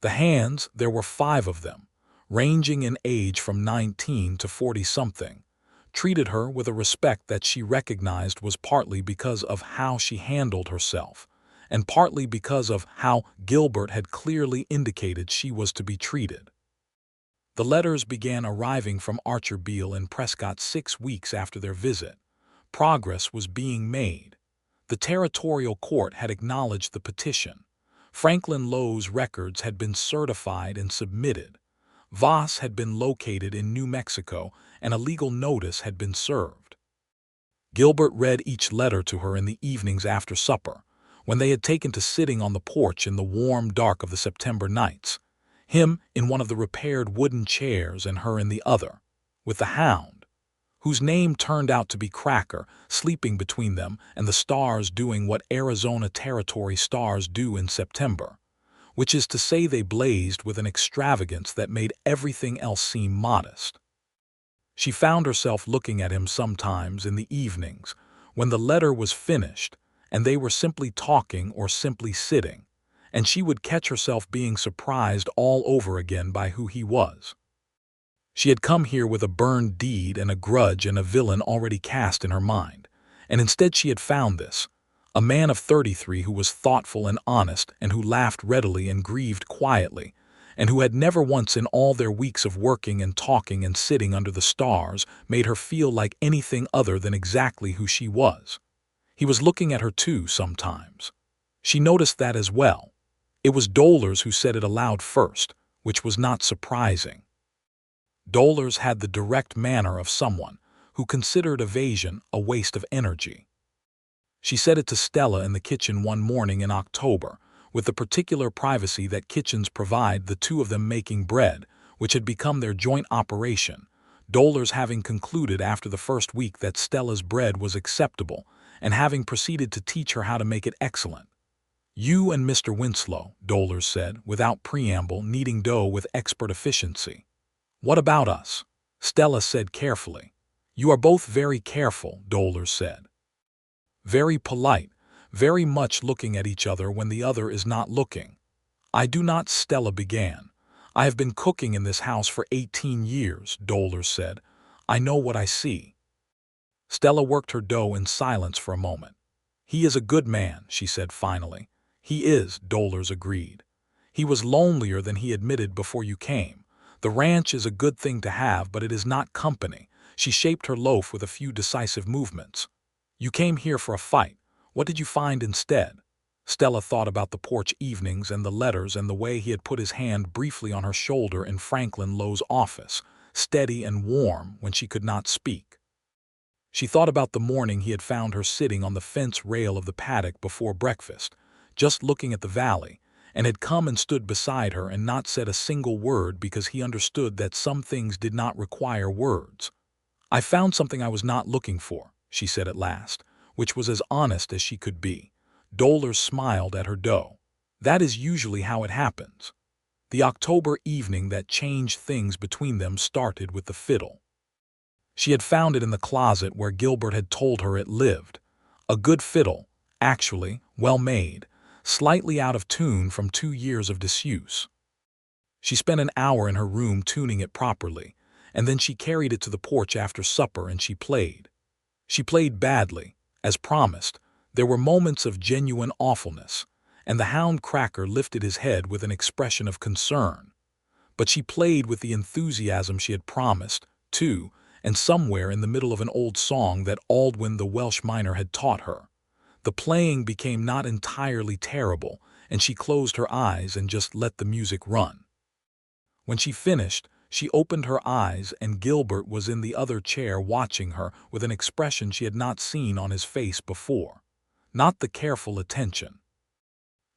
The hands, there were 5 of them, ranging in age from 19 to 40-something, treated her with a respect that she recognized was partly because of how she handled herself, and partly because of how Gilbert had clearly indicated she was to be treated. The letters began arriving from Archer Beale in Prescott 6 weeks after their visit. Progress was being made. The territorial court had acknowledged the petition. Franklin Lowe's records had been certified and submitted. Voss had been located in New Mexico, and a legal notice had been served. Gilbert read each letter to her in the evenings after supper, when they had taken to sitting on the porch in the warm dark of the September nights, him in one of the repaired wooden chairs and her in the other, with the hound, whose name turned out to be Cracker, sleeping between them, and the stars doing what Arizona Territory stars do in September, which is to say they blazed with an extravagance that made everything else seem modest. She found herself looking at him sometimes in the evenings, when the letter was finished, and they were simply talking or simply sitting, and she would catch herself being surprised all over again by who he was. She had come here with a burned deed and a grudge and a villain already cast in her mind, and instead she had found this, a man of 33 who was thoughtful and honest and who laughed readily and grieved quietly, and who had never once in all their weeks of working and talking and sitting under the stars made her feel like anything other than exactly who she was. He was looking at her too sometimes. She noticed that as well. It was Dolers who said it aloud first, which was not surprising. Dolers had the direct manner of someone who considered evasion a waste of energy. She said it to Stella in the kitchen one morning in October, with the particular privacy that kitchens provide, the 2 of them making bread, which had become their joint operation, Dolers having concluded after the first week that Stella's bread was acceptable, and having proceeded to teach her how to make it excellent. "You and Mr. Winslow," Dolers said, without preamble, kneading dough with expert efficiency. "What about us?" Stella said carefully. "You are both very careful," Dolers said. "Very polite, very much looking at each other when the other is not looking." "I do not," Stella began. "I have been cooking in this house for 18 years, Dolers said. "I know what I see." Stella worked her dough in silence for a moment. "He is a good man," she said finally. "He is," Dolers agreed. "He was lonelier than he admitted before you came. The ranch is a good thing to have, but it is not company." She shaped her loaf with a few decisive movements. "You came here for a fight. What did you find instead?" Stella thought about the porch evenings and the letters and the way he had put his hand briefly on her shoulder in Franklin Lowe's office, steady and warm when she could not speak. She thought about the morning he had found her sitting on the fence rail of the paddock before breakfast, just looking at the valley, and had come and stood beside her and not said a single word because he understood that some things did not require words. "I found something I was not looking for," she said at last, which was as honest as she could be. Dolers smiled at her dough. "That is usually how it happens." The October evening that changed things between them started with the fiddle. She had found it in the closet where Gilbert had told her it lived. A good fiddle, actually, well made, slightly out of tune from 2 years of disuse. She spent an hour in her room tuning it properly, and then she carried it to the porch after supper and she played. She played badly, as promised. There were moments of genuine awfulness, and the hound Cracker lifted his head with an expression of concern. But she played with the enthusiasm she had promised, too, and somewhere in the middle of an old song that Aldwin the Welsh miner had taught her. The playing became not entirely terrible, and she closed her eyes and just let the music run. When she finished, she opened her eyes, and Gilbert was in the other chair watching her with an expression she had not seen on his face before. Not the careful attention.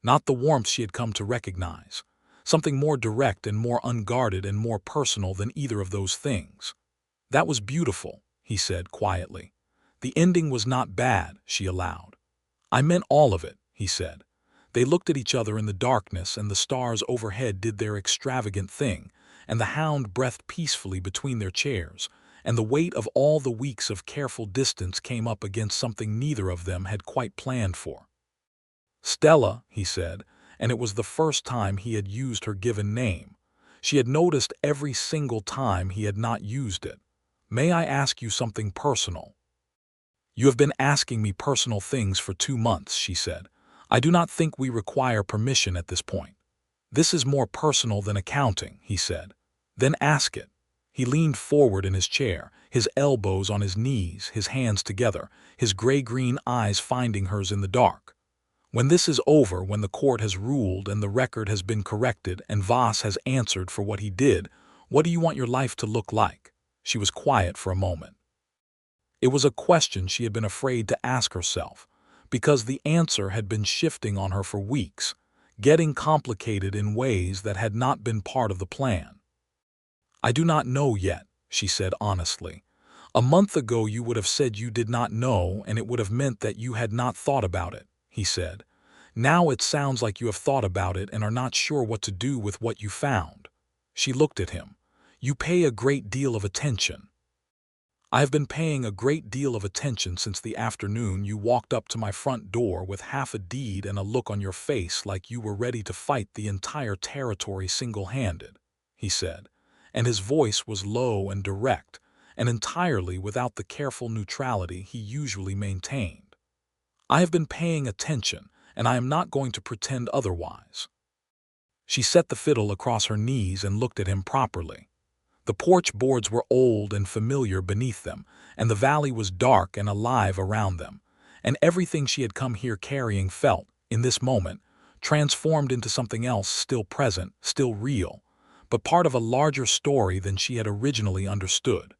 Not the warmth she had come to recognize. Something more direct and more unguarded and more personal than either of those things. "That was beautiful," he said quietly. "The ending was not bad," she allowed. "I meant all of it," he said. They looked at each other in the darkness, and the stars overhead did their extravagant thing, and the hound breathed peacefully between their chairs, and the weight of all the weeks of careful distance came up against something neither of them had quite planned for. "Stella," he said, and it was the first time he had used her given name. She had noticed every single time he had not used it. "May I ask you something personal?" "You have been asking me personal things for 2 months," she said. "I do not think we require permission at this point." "This is more personal than accounting," he said. "Then ask it." He leaned forward in his chair, his elbows on his knees, his hands together, his gray-green eyes finding hers in the dark. "When this is over, when the court has ruled and the record has been corrected and Voss has answered for what he did, what do you want your life to look like?" She was quiet for a moment. It was a question she had been afraid to ask herself, because the answer had been shifting on her for weeks, getting complicated in ways that had not been part of the plan. "I do not know yet," she said honestly. "A month ago you would have said you did not know, and it would have meant that you had not thought about it," he said. "Now it sounds like you have thought about it and are not sure what to do with what you found." She looked at him. "You pay a great deal of attention." "I have been paying a great deal of attention since the afternoon you walked up to my front door with half a deed and a look on your face like you were ready to fight the entire territory single-handed," he said, and his voice was low and direct, and entirely without the careful neutrality he usually maintained. "I have been paying attention, and I am not going to pretend otherwise." She set the fiddle across her knees and looked at him properly. The porch boards were old and familiar beneath them, and the valley was dark and alive around them, and everything she had come here carrying felt, in this moment, transformed into something else still present, still real, but part of a larger story than she had originally understood.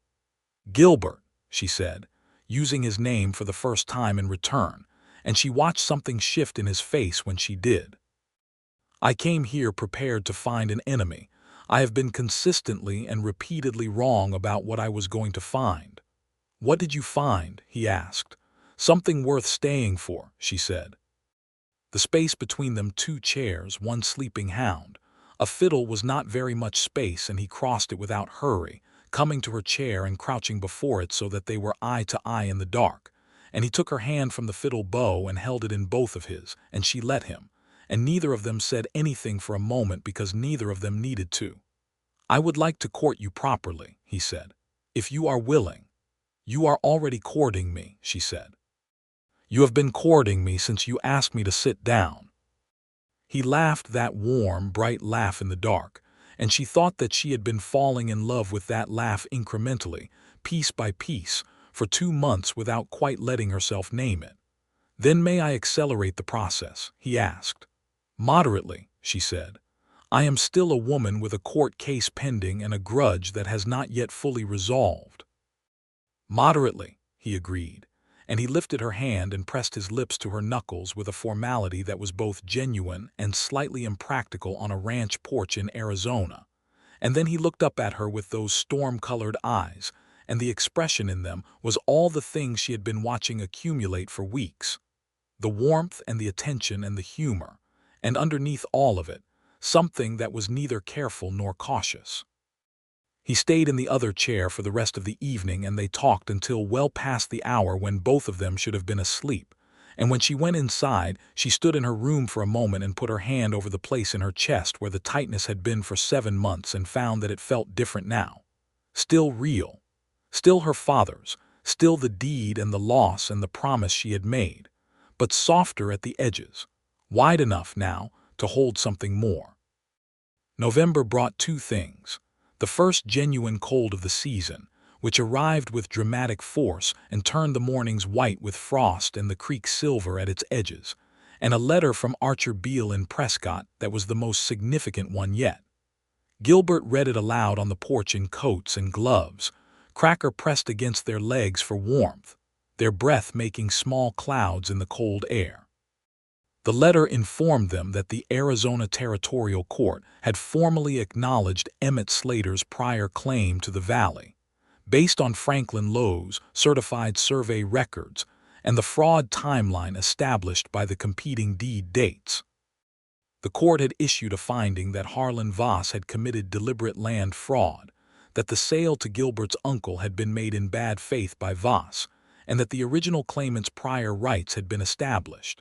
"Gilbert," she said, using his name for the first time in return, and she watched something shift in his face when she did. "I came here prepared to find an enemy. I have been consistently and repeatedly wrong about what I was going to find." "What did you find?" he asked. "Something worth staying for," she said. The space between them, 2 chairs, 1 sleeping hound. A fiddle was not very much space, and he crossed it without hurry, coming to her chair and crouching before it so that they were eye to eye in the dark. And he took her hand from the fiddle bow and held it in both of his, and she let him. And neither of them said anything for a moment because neither of them needed to. "I would like to court you properly," he said, "if you are willing." "You are already courting me," she said. "You have been courting me since you asked me to sit down." He laughed that warm, bright laugh in the dark, and she thought that she had been falling in love with that laugh incrementally, piece by piece, for 2 months without quite letting herself name it. "Then may I accelerate the process?" he asked. "Moderately," she said. "I am still a woman with a court case pending and a grudge that has not yet fully resolved." "Moderately," he agreed, and he lifted her hand and pressed his lips to her knuckles with a formality that was both genuine and slightly impractical on a ranch porch in Arizona. And then he looked up at her with those storm-colored eyes, and the expression in them was all the things she had been watching accumulate for weeks. The warmth and the attention and the humor, and underneath all of it, something that was neither careful nor cautious. He stayed in the other chair for the rest of the evening, and they talked until well past the hour when both of them should have been asleep. And when she went inside, she stood in her room for a moment and put her hand over the place in her chest where the tightness had been for 7 months and found that it felt different now. Still real. Still her father's. Still the deed and the loss and the promise she had made. But softer at the edges. Wide enough now to hold something more. November brought 2 things. The first genuine cold of the season, which arrived with dramatic force and turned the mornings white with frost and the creek silver at its edges, and a letter from Archer Beale in Prescott that was the most significant one yet. Gilbert read it aloud on the porch in coats and gloves, Cracker pressed against their legs for warmth, their breath making small clouds in the cold air. The letter informed them that the Arizona Territorial Court had formally acknowledged Emmett Slater's prior claim to the valley, based on Franklin Lowe's certified survey records and the fraud timeline established by the competing deed dates. The court had issued a finding that Harlan Voss had committed deliberate land fraud, that the sale to Gilbert's uncle had been made in bad faith by Voss, and that the original claimant's prior rights had been established.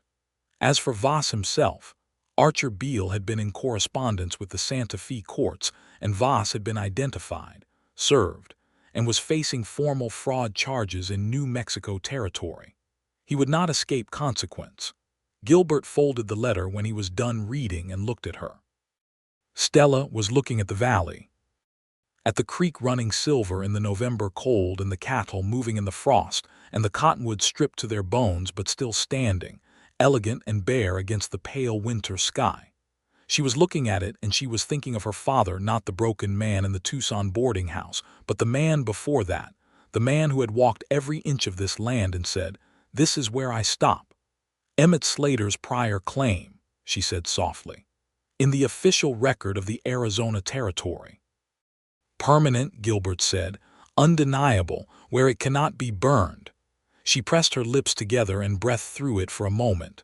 As for Voss himself, Archer Beale had been in correspondence with the Santa Fe courts, and Voss had been identified, served, and was facing formal fraud charges in New Mexico territory. He would not escape consequence. Gilbert folded the letter when he was done reading and looked at her. Stella was looking at the valley, at the creek running silver in the November cold and the cattle moving in the frost and the cottonwoods stripped to their bones but still standing, elegant and bare against the pale winter sky. She was looking at it and she was thinking of her father, not the broken man in the Tucson boarding house, but the man before that, the man who had walked every inch of this land and said, "This is where I stop." Emmett Slater's prior claim, she said softly, in the official record of the Arizona Territory. Permanent, Gilbert said, undeniable, where it cannot be burned. She pressed her lips together and breathed through it for a moment.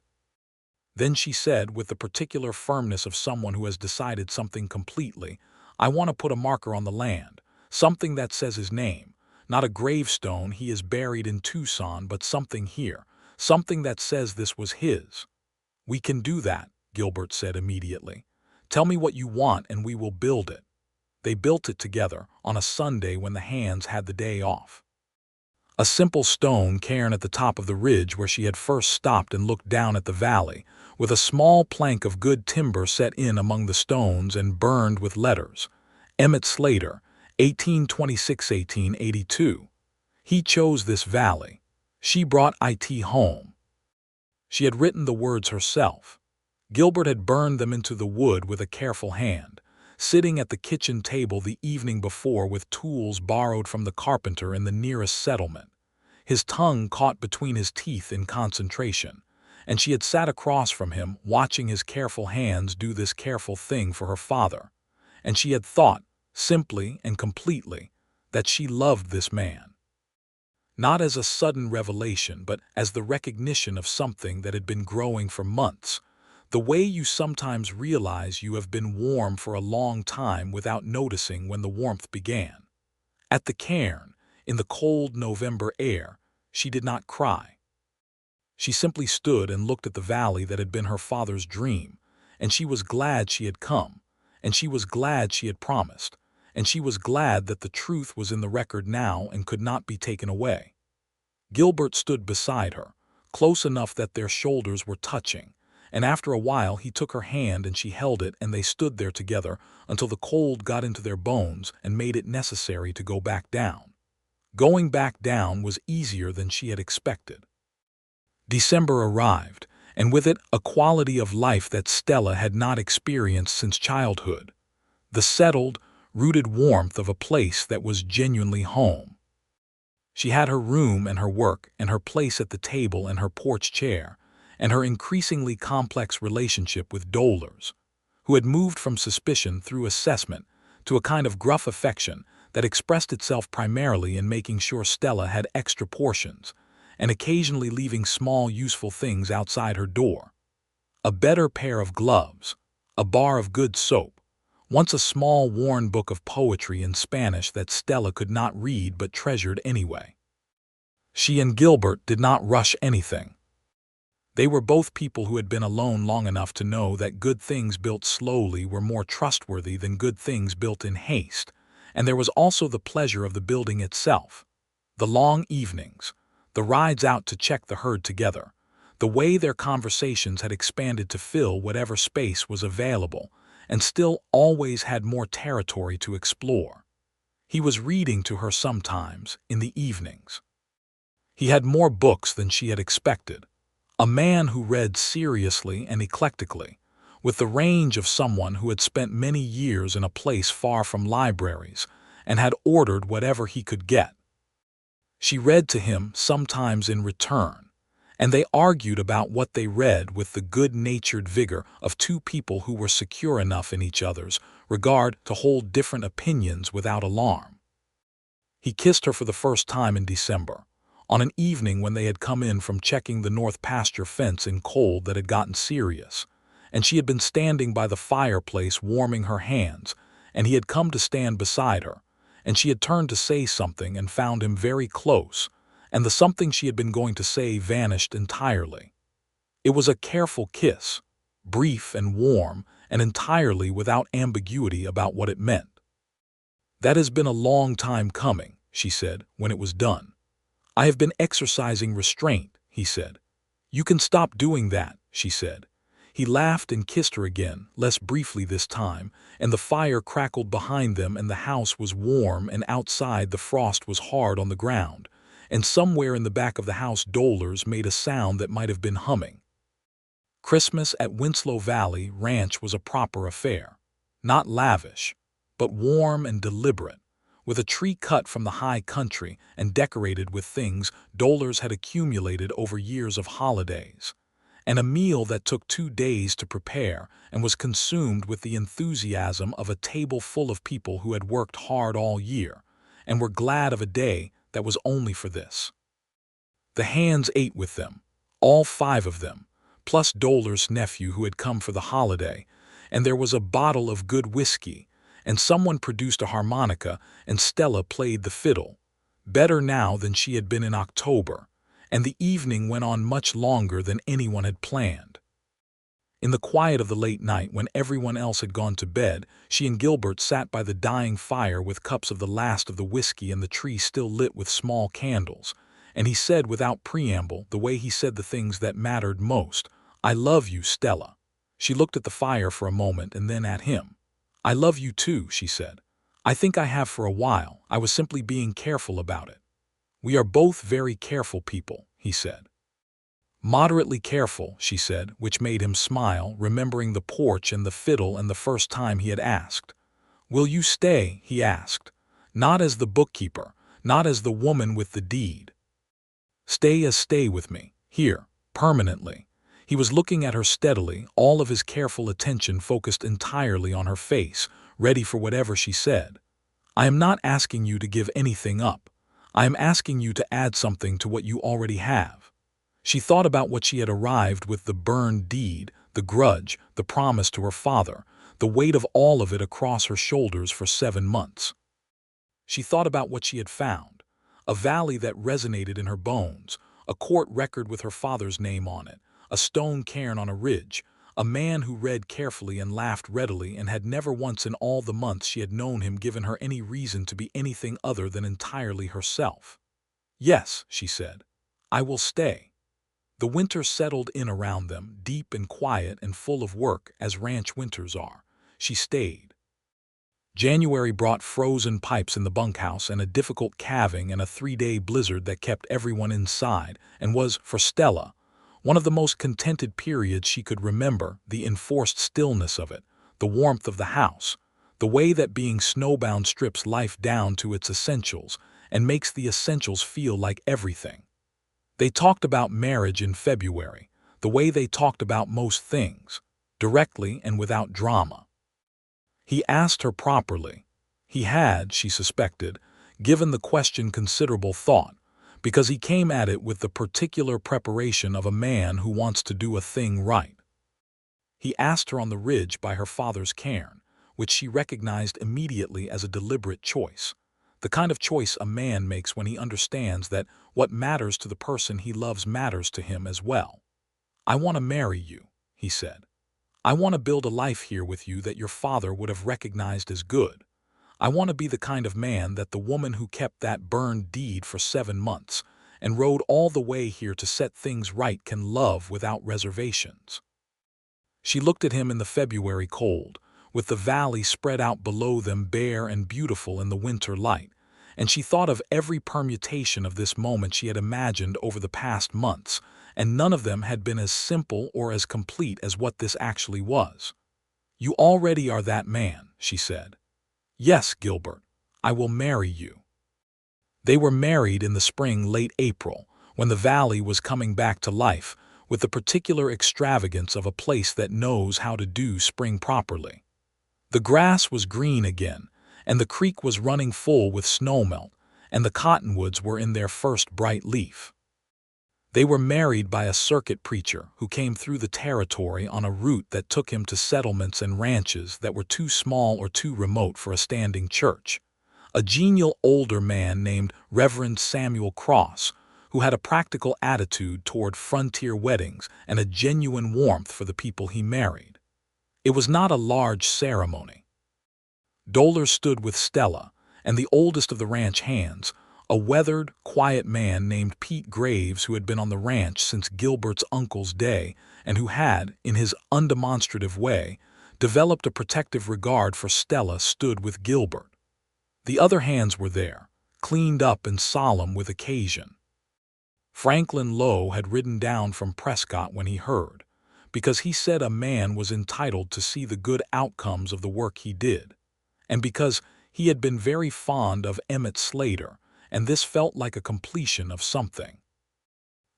Then she said, with the particular firmness of someone who has decided something completely, "I want to put a marker on the land, something that says his name, not a gravestone he is buried in Tucson, but something here, something that says this was his." "We can do that," Gilbert said immediately. "Tell me what you want and we will build it." They built it together on a Sunday when the hands had the day off. A simple stone cairn at the top of the ridge where she had first stopped and looked down at the valley, with a small plank of good timber set in among the stones and burned with letters. Emmett Slater, 1826–1882. He chose this valley. She brought it home. She had written the words herself. Gilbert had burned them into the wood with a careful hand, sitting at the kitchen table the evening before with tools borrowed from the carpenter in the nearest settlement. His tongue caught between his teeth in concentration, and she had sat across from him watching his careful hands do this careful thing for her father, and she had thought, simply and completely, that she loved this man. Not as a sudden revelation, but as the recognition of something that had been growing for months, the way you sometimes realize you have been warm for a long time without noticing when the warmth began. At the cairn, in the cold November air, she did not cry. She simply stood and looked at the valley that had been her father's dream, and she was glad she had come, and she was glad she had promised, and she was glad that the truth was in the record now and could not be taken away. Gilbert stood beside her, close enough that their shoulders were touching, and after a while he took her hand and she held it and they stood there together until the cold got into their bones and made it necessary to go back down. Going back down was easier than she had expected. December arrived, and with it a quality of life that Stella had not experienced since childhood. The settled, rooted warmth of a place that was genuinely home. She had her room and her work and her place at the table and her porch chair, and her increasingly complex relationship with dolers, who had moved from suspicion through assessment to a kind of gruff affection that expressed itself primarily in making sure Stella had extra portions, and occasionally leaving small useful things outside her door. A better pair of gloves, a bar of good soap, once a small worn book of poetry in Spanish that Stella could not read but treasured anyway. She and Gilbert did not rush anything. They were both people who had been alone long enough to know that good things built slowly were more trustworthy than good things built in haste, and there was also the pleasure of the building itself. The long evenings, the rides out to check the herd together, the way their conversations had expanded to fill whatever space was available, and still always had more territory to explore. He was reading to her sometimes, in the evenings. He had more books than she had expected. A man who read seriously and eclectically, with the range of someone who had spent many years in a place far from libraries and had ordered whatever he could get. She read to him sometimes in return, and they argued about what they read with the good-natured vigor of two people who were secure enough in each other's regard to hold different opinions without alarm. He kissed her for the first time in December, on an evening when they had come in from checking the north pasture fence in cold that had gotten serious, and she had been standing by the fireplace warming her hands, and he had come to stand beside her, and she had turned to say something and found him very close, and the something she had been going to say vanished entirely. It was a careful kiss, brief and warm, and entirely without ambiguity about what it meant. "That has been a long time coming," she said, when it was done. "I have been exercising restraint," he said. "You can stop doing that," she said. He laughed and kissed her again, less briefly this time, and the fire crackled behind them and the house was warm, and outside the frost was hard on the ground, and somewhere in the back of the house dolers made a sound that might have been humming. Christmas at Winslow Valley Ranch was a proper affair. Not lavish, but warm and deliberate, with a tree cut from the high country and decorated with things dolers had accumulated over years of holidays, and a meal that took 2 days to prepare and was consumed with the enthusiasm of a table full of people who had worked hard all year and were glad of a day that was only for this. The hands ate with them, all 5 of them, plus Dolar's nephew who had come for the holiday, and there was a bottle of good whiskey, and someone produced a harmonica, and Stella played the fiddle, better now than she had been in October, and the evening went on much longer than anyone had planned. In the quiet of the late night, when everyone else had gone to bed, she and Gilbert sat by the dying fire with cups of the last of the whiskey and the tree still lit with small candles, and he said without preamble, the way he said the things that mattered most, "I love you, Stella." She looked at the fire for a moment and then at him. "I love you too," she said. "I think I have for a while. I was simply being careful about it." "We are both very careful people," he said. "Moderately careful," she said, which made him smile, remembering the porch and the fiddle and the first time he had asked. "Will you stay?" he asked. "Not as the bookkeeper, not as the woman with the deed. Stay with me, here, permanently." He was looking at her steadily, all of his careful attention focused entirely on her face, ready for whatever she said. "I am not asking you to give anything up. I am asking you to add something to what you already have." She thought about what she had arrived with, the burned deed, the grudge, the promise to her father, the weight of all of it across her shoulders for 7 months. She thought about what she had found, a valley that resonated in her bones, a court record with her father's name on it, a stone cairn on a ridge, a man who read carefully and laughed readily and had never once in all the months she had known him given her any reason to be anything other than entirely herself. "Yes," she said, "I will stay." The winter settled in around them, deep and quiet and full of work as ranch winters are. She stayed. January brought frozen pipes in the bunkhouse and a difficult calving and a 3-day blizzard that kept everyone inside and was, for Stella, one of the most contented periods she could remember, the enforced stillness of it, the warmth of the house, the way that being snowbound strips life down to its essentials and makes the essentials feel like everything. They talked about marriage in February, the way they talked about most things, directly and without drama. He asked her properly. He had, she suspected, given the question considerable thought, because he came at it with the particular preparation of a man who wants to do a thing right. He asked her on the ridge by her father's cairn, which she recognized immediately as a deliberate choice, the kind of choice a man makes when he understands that what matters to the person he loves matters to him as well. "I want to marry you," he said. "I want to build a life here with you that your father would have recognized as good. I want to be the kind of man that the woman who kept that burned deed for 7 months and rode all the way here to set things right can love without reservations." She looked at him in the February cold, with the valley spread out below them bare and beautiful in the winter light, and she thought of every permutation of this moment she had imagined over the past months, and none of them had been as simple or as complete as what this actually was. "You already are that man," she said. "Yes, Gilbert, I will marry you." They were married in the spring, late April, when the valley was coming back to life, with the particular extravagance of a place that knows how to do spring properly. The grass was green again, and the creek was running full with snowmelt, and the cottonwoods were in their first bright leaf. They were married by a circuit preacher who came through the territory on a route that took him to settlements and ranches that were too small or too remote for a standing church. A genial older man named Reverend Samuel Cross, who had a practical attitude toward frontier weddings and a genuine warmth for the people he married. It was not a large ceremony. Dollar stood with Stella, and the oldest of the ranch hands, a weathered, quiet man named Pete Graves, who had been on the ranch since Gilbert's uncle's day and who had, in his undemonstrative way, developed a protective regard for Stella, stood with Gilbert. The other hands were there, cleaned up and solemn with occasion. Franklin Lowe had ridden down from Prescott when he heard, because he said a man was entitled to see the good outcomes of the work he did, and because he had been very fond of Emmett Slater, and this felt like a completion of something.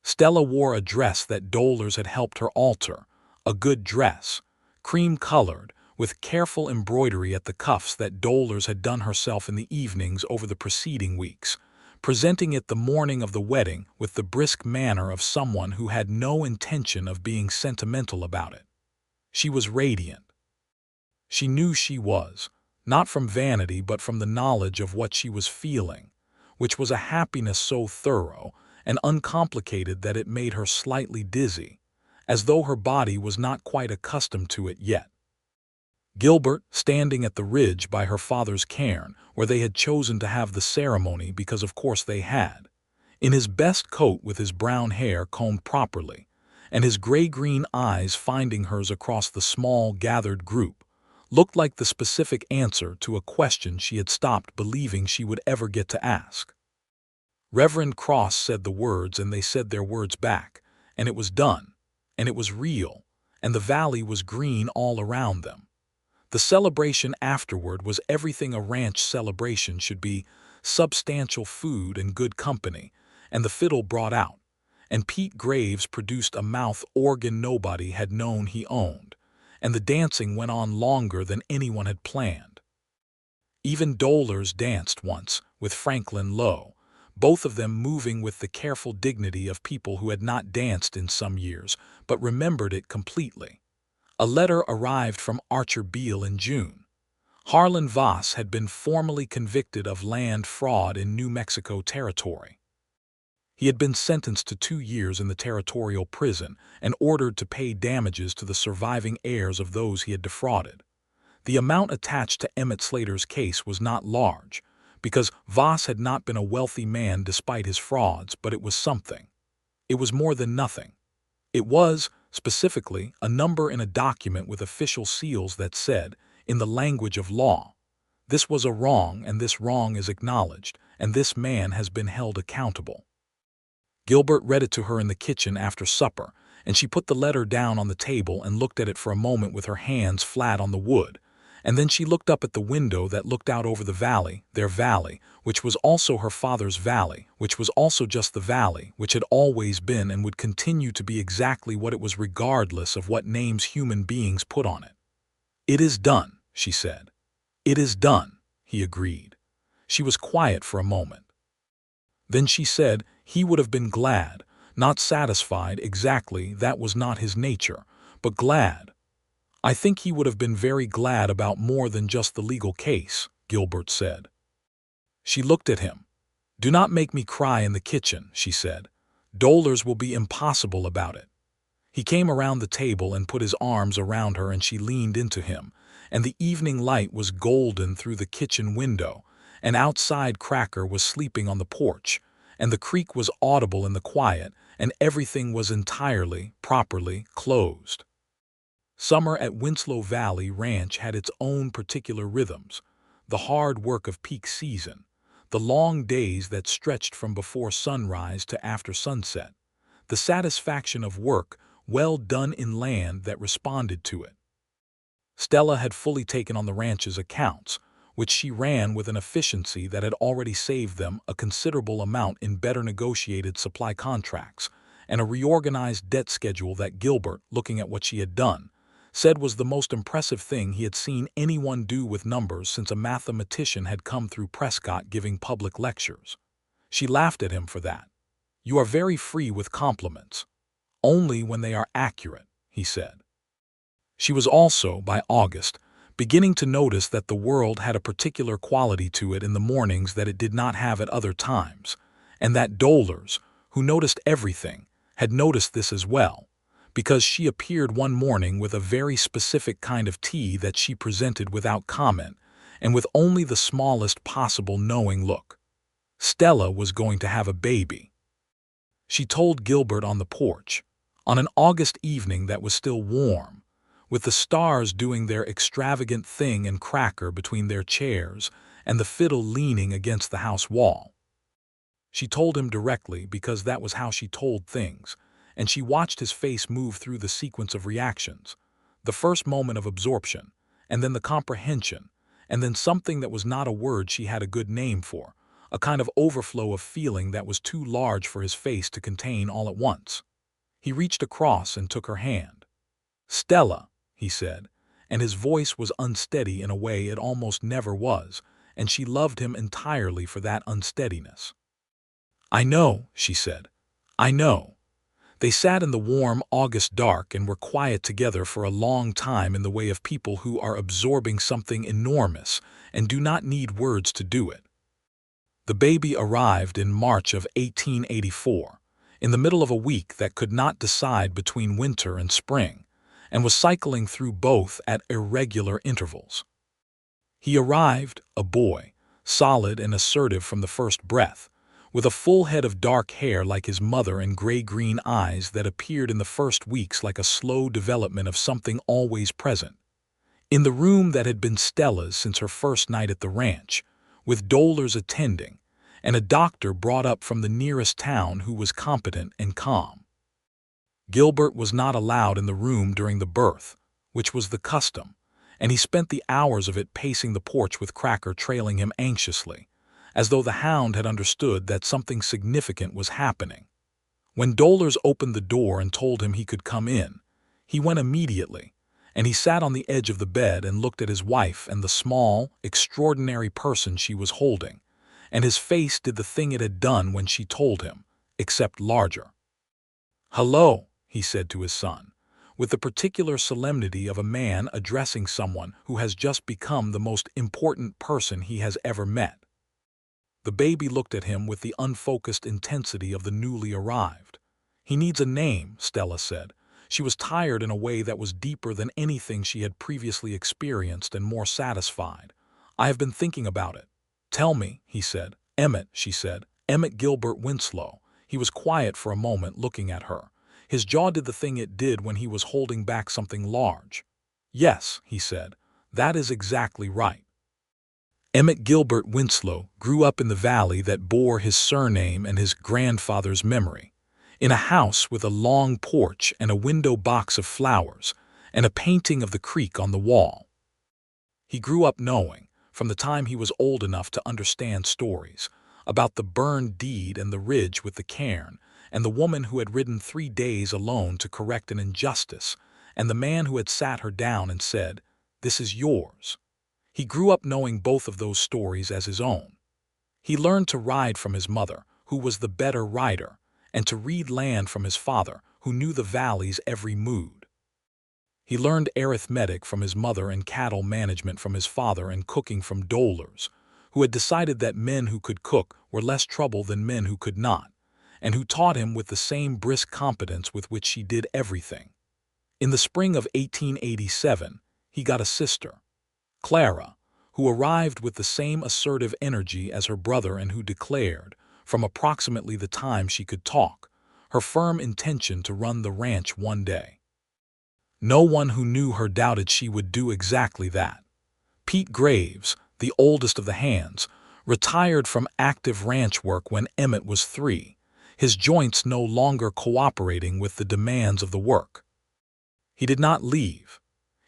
Stella wore a dress that Dollars had helped her alter, a good dress, cream-colored, with careful embroidery at the cuffs that Dollars had done herself in the evenings over the preceding weeks, presenting it the morning of the wedding with the brisk manner of someone who had no intention of being sentimental about it. She was radiant. She knew she was, not from vanity but from the knowledge of what she was feeling, which was a happiness so thorough and uncomplicated that it made her slightly dizzy, as though her body was not quite accustomed to it yet. Gilbert, standing at the ridge by her father's cairn, where they had chosen to have the ceremony because of course they had, in his best coat with his brown hair combed properly, and his gray-green eyes finding hers across the small gathered group, looked like the specific answer to a question she had stopped believing she would ever get to ask. Reverend Cross said the words and they said their words back, and it was done, and it was real, and the valley was green all around them. The celebration afterward was everything a ranch celebration should be: substantial food and good company, and the fiddle brought out, and Pete Graves produced a mouth organ nobody had known he owned, and the dancing went on longer than anyone had planned. Even Dollars danced once with Franklin Lowe, both of them moving with the careful dignity of people who had not danced in some years but remembered it completely. A letter arrived from Archer Beale in June. Harlan Voss had been formally convicted of land fraud in New Mexico territory. He had been sentenced to 2 years in the territorial prison and ordered to pay damages to the surviving heirs of those he had defrauded. The amount attached to Emmett Slater's case was not large, because Voss had not been a wealthy man despite his frauds, but it was something. It was more than nothing. It was, specifically, a number in a document with official seals that said, in the language of law, "This was a wrong and this wrong is acknowledged, and this man has been held accountable." Gilbert read it to her in the kitchen after supper, and she put the letter down on the table and looked at it for a moment with her hands flat on the wood, and then she looked up at the window that looked out over the valley, their valley, which was also her father's valley, which was also just the valley, which had always been and would continue to be exactly what it was regardless of what names human beings put on it. "It is done," she said. "It is done," he agreed. She was quiet for a moment. Then she said he would have been glad, not satisfied exactly, that was not his nature, but glad. "I think he would have been very glad about more than just the legal case," Gilbert said. She looked at him. "Do not make me cry in the kitchen," she said. "Dollars will be impossible about it." He came around the table and put his arms around her, and she leaned into him, and the evening light was golden through the kitchen window, and outside Cracker was sleeping on the porch, and the creek was audible in the quiet, and everything was entirely, properly closed. Summer at Winslow Valley Ranch had its own particular rhythms, the hard work of peak season, the long days that stretched from before sunrise to after sunset, the satisfaction of work well done in land that responded to it. Stella had fully taken on the ranch's accounts, which she ran with an efficiency that had already saved them a considerable amount in better negotiated supply contracts and a reorganized debt schedule that Gilbert, looking at what she had done, said was the most impressive thing he had seen anyone do with numbers since a mathematician had come through Prescott giving public lectures. She laughed at him for that. "You are very free with compliments. Only when they are accurate," he said. She was also, by August, beginning to notice that the world had a particular quality to it in the mornings that it did not have at other times, and that dolers, who noticed everything, had noticed this as well, because she appeared one morning with a very specific kind of tea that she presented without comment and with only the smallest possible knowing look. Stella was going to have a baby. She told Gilbert on the porch, on an August evening that was still warm, with the stars doing their extravagant thing and cracker between their chairs and the fiddle leaning against the house wall. She told him directly because that was how she told things, and she watched his face move through the sequence of reactions, the first moment of absorption, and then the comprehension, and then something that was not a word she had a good name for, a kind of overflow of feeling that was too large for his face to contain all at once. He reached across and took her hand. "Stella," he said, and his voice was unsteady in a way it almost never was, and she loved him entirely for that unsteadiness. "I know," she said. "I know." They sat in the warm August dark and were quiet together for a long time in the way of people who are absorbing something enormous and do not need words to do it. The baby arrived in March of 1884, in the middle of a week that could not decide between winter and spring, and was cycling through both at irregular intervals. He arrived, a boy, solid and assertive from the first breath, with a full head of dark hair like his mother and gray-green eyes that appeared in the first weeks like a slow development of something always present. In the room that had been Stella's since her first night at the ranch, with dolers attending, and a doctor brought up from the nearest town who was competent and calm. Gilbert was not allowed in the room during the birth, which was the custom, and he spent the hours of it pacing the porch with Cracker trailing him anxiously, as though the hound had understood that something significant was happening. When dolers opened the door and told him he could come in, he went immediately, and he sat on the edge of the bed and looked at his wife and the small, extraordinary person she was holding, and his face did the thing it had done when she told him, except larger. "Hello," he said to his son, with the particular solemnity of a man addressing someone who has just become the most important person he has ever met. The baby looked at him with the unfocused intensity of the newly arrived. "He needs a name," Stella said. She was tired in a way that was deeper than anything she had previously experienced and more satisfied. "I have been thinking about it." "Tell me," he said. "Emmett," she said. "Emmett Gilbert Winslow." He was quiet for a moment, looking at her. His jaw did the thing it did when he was holding back something large. "Yes," he said. "That is exactly right." Emmett Gilbert Winslow grew up in the valley that bore his surname and his grandfather's memory, in a house with a long porch and a window box of flowers, and a painting of the creek on the wall. He grew up knowing, from the time he was old enough to understand stories, about the burned deed and the ridge with the cairn, and the woman who had ridden 3 days alone to correct an injustice, and the man who had sat her down and said, "This is yours." He grew up knowing both of those stories as his own. He learned to ride from his mother, who was the better rider, and to read land from his father, who knew the valley's every mood. He learned arithmetic from his mother and cattle management from his father and cooking from dolers, who had decided that men who could cook were less trouble than men who could not, and who taught him with the same brisk competence with which she did everything. In the spring of 1887, he got a sister, Clara, who arrived with the same assertive energy as her brother and who declared, from approximately the time she could talk, her firm intention to run the ranch one day. No one who knew her doubted she would do exactly that. Pete Graves, the oldest of the hands, retired from active ranch work when Emmett was 3, his joints no longer cooperating with the demands of the work. He did not leave.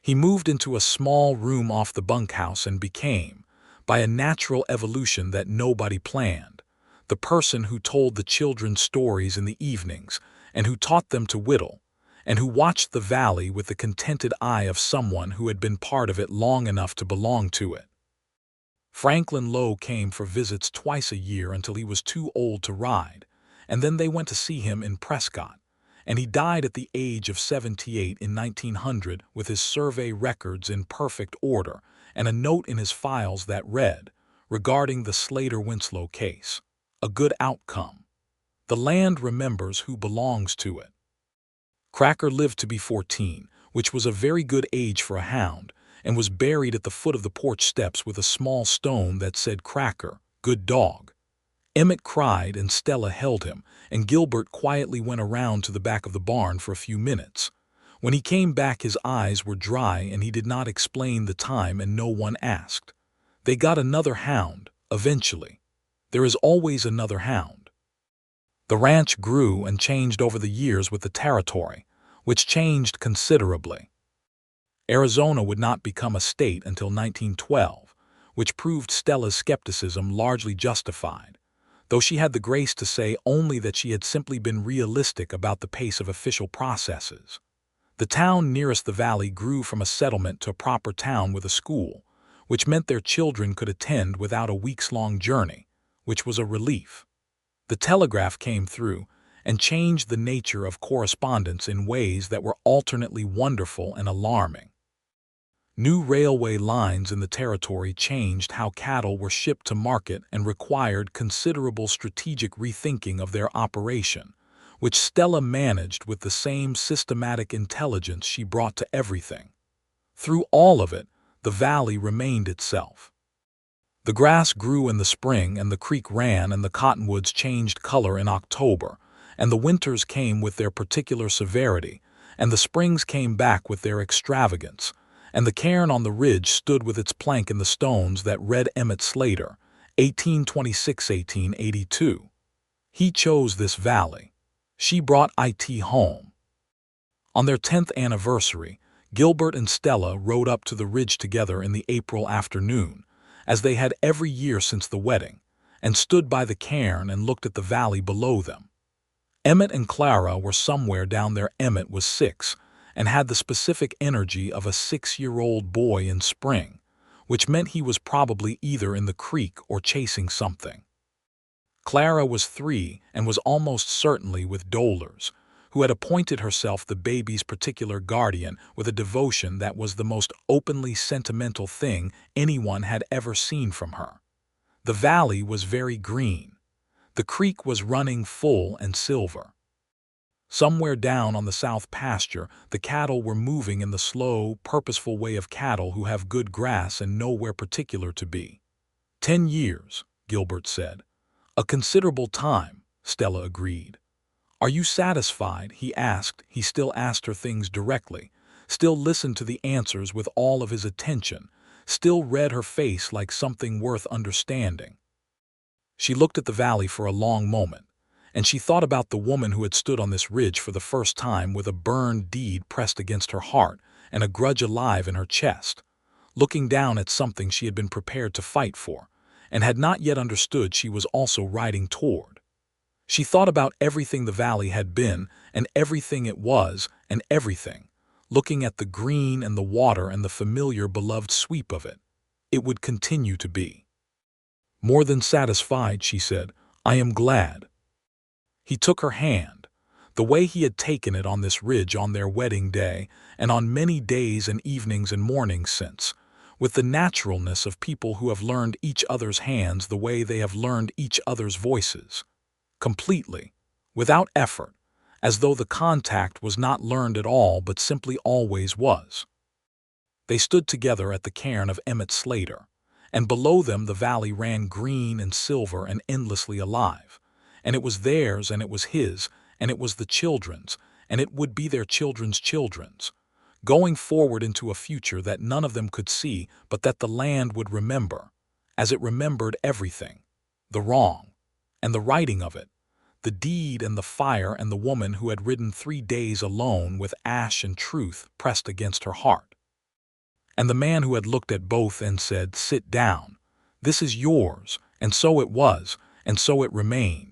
He moved into a small room off the bunkhouse and became, by a natural evolution that nobody planned, the person who told the children stories in the evenings and who taught them to whittle, and who watched the valley with the contented eye of someone who had been part of it long enough to belong to it. Franklin Lowe came for visits twice a year until he was too old to ride, and then they went to see him in Prescott, and he died at the age of 78 in 1900 with his survey records in perfect order and a note in his files that read, regarding the Slater-Winslow case, "A good outcome. The land remembers who belongs to it." Cracker lived to be 14, which was a very good age for a hound, and was buried at the foot of the porch steps with a small stone that said Cracker, good dog. Emmett cried and Stella held him, and Gilbert quietly went around to the back of the barn for a few minutes. When he came back his eyes were dry and he did not explain the time and no one asked. They got another hound, eventually. There is always another hound. The ranch grew and changed over the years with the territory, which changed considerably. Arizona would not become a state until 1912, which proved Stella's skepticism largely justified, though she had the grace to say only that she had simply been realistic about the pace of official processes. The town nearest the valley grew from a settlement to a proper town with a school, which meant their children could attend without a weeks-long journey, which was a relief. The telegraph came through and changed the nature of correspondence in ways that were alternately wonderful and alarming. New railway lines in the territory changed how cattle were shipped to market and required considerable strategic rethinking of their operation, which Stella managed with the same systematic intelligence she brought to everything. Through all of it, the valley remained itself. The grass grew in the spring and the creek ran and the cottonwoods changed color in October, and the winters came with their particular severity, and the springs came back with their extravagance, and the cairn on the ridge stood with its plank in the stones that read Emmett Slater, 1826–1882. He chose this valley. She brought it home. On their 10th anniversary, Gilbert and Stella rode up to the ridge together in the April afternoon, as they had every year since the wedding, and stood by the cairn and looked at the valley below them. Emmett and Clara were somewhere down there. Emmett was 6, and had the specific energy of a 6-year-old boy in spring, which meant he was probably either in the creek or chasing something. Clara was 3 and was almost certainly with Dolers, who had appointed herself the baby's particular guardian with a devotion that was the most openly sentimental thing anyone had ever seen from her. The valley was very green. The creek was running full and silver. Somewhere down on the south pasture, the cattle were moving in the slow, purposeful way of cattle who have good grass and nowhere particular to be. 10 years, Gilbert said. A considerable time, Stella agreed. Are you satisfied? He asked. He still asked her things directly, still listened to the answers with all of his attention, still read her face like something worth understanding. She looked at the valley for a long moment, and she thought about the woman who had stood on this ridge for the first time with a burned deed pressed against her heart and a grudge alive in her chest, looking down at something she had been prepared to fight for, and had not yet understood she was also riding toward. She thought about everything the valley had been and everything it was and everything, looking at the green and the water and the familiar beloved sweep of it. It would continue to be. More than satisfied, she said. I am glad. He took her hand, the way he had taken it on this ridge on their wedding day and on many days and evenings and mornings since, with the naturalness of people who have learned each other's hands the way they have learned each other's voices. Completely, without effort, as though the contact was not learned at all but simply always was. They stood together at the cairn of Emmett Slater, and below them the valley ran green and silver and endlessly alive, and it was theirs and it was his, and it was the children's, and it would be their children's children's, going forward into a future that none of them could see, but that the land would remember, as it remembered everything, the wrong, and the righting of it, the deed and the fire and the woman who had ridden 3 days alone with ash and truth pressed against her heart. And the man who had looked at both and said, "Sit down, this is yours," and so it was, and so it remained.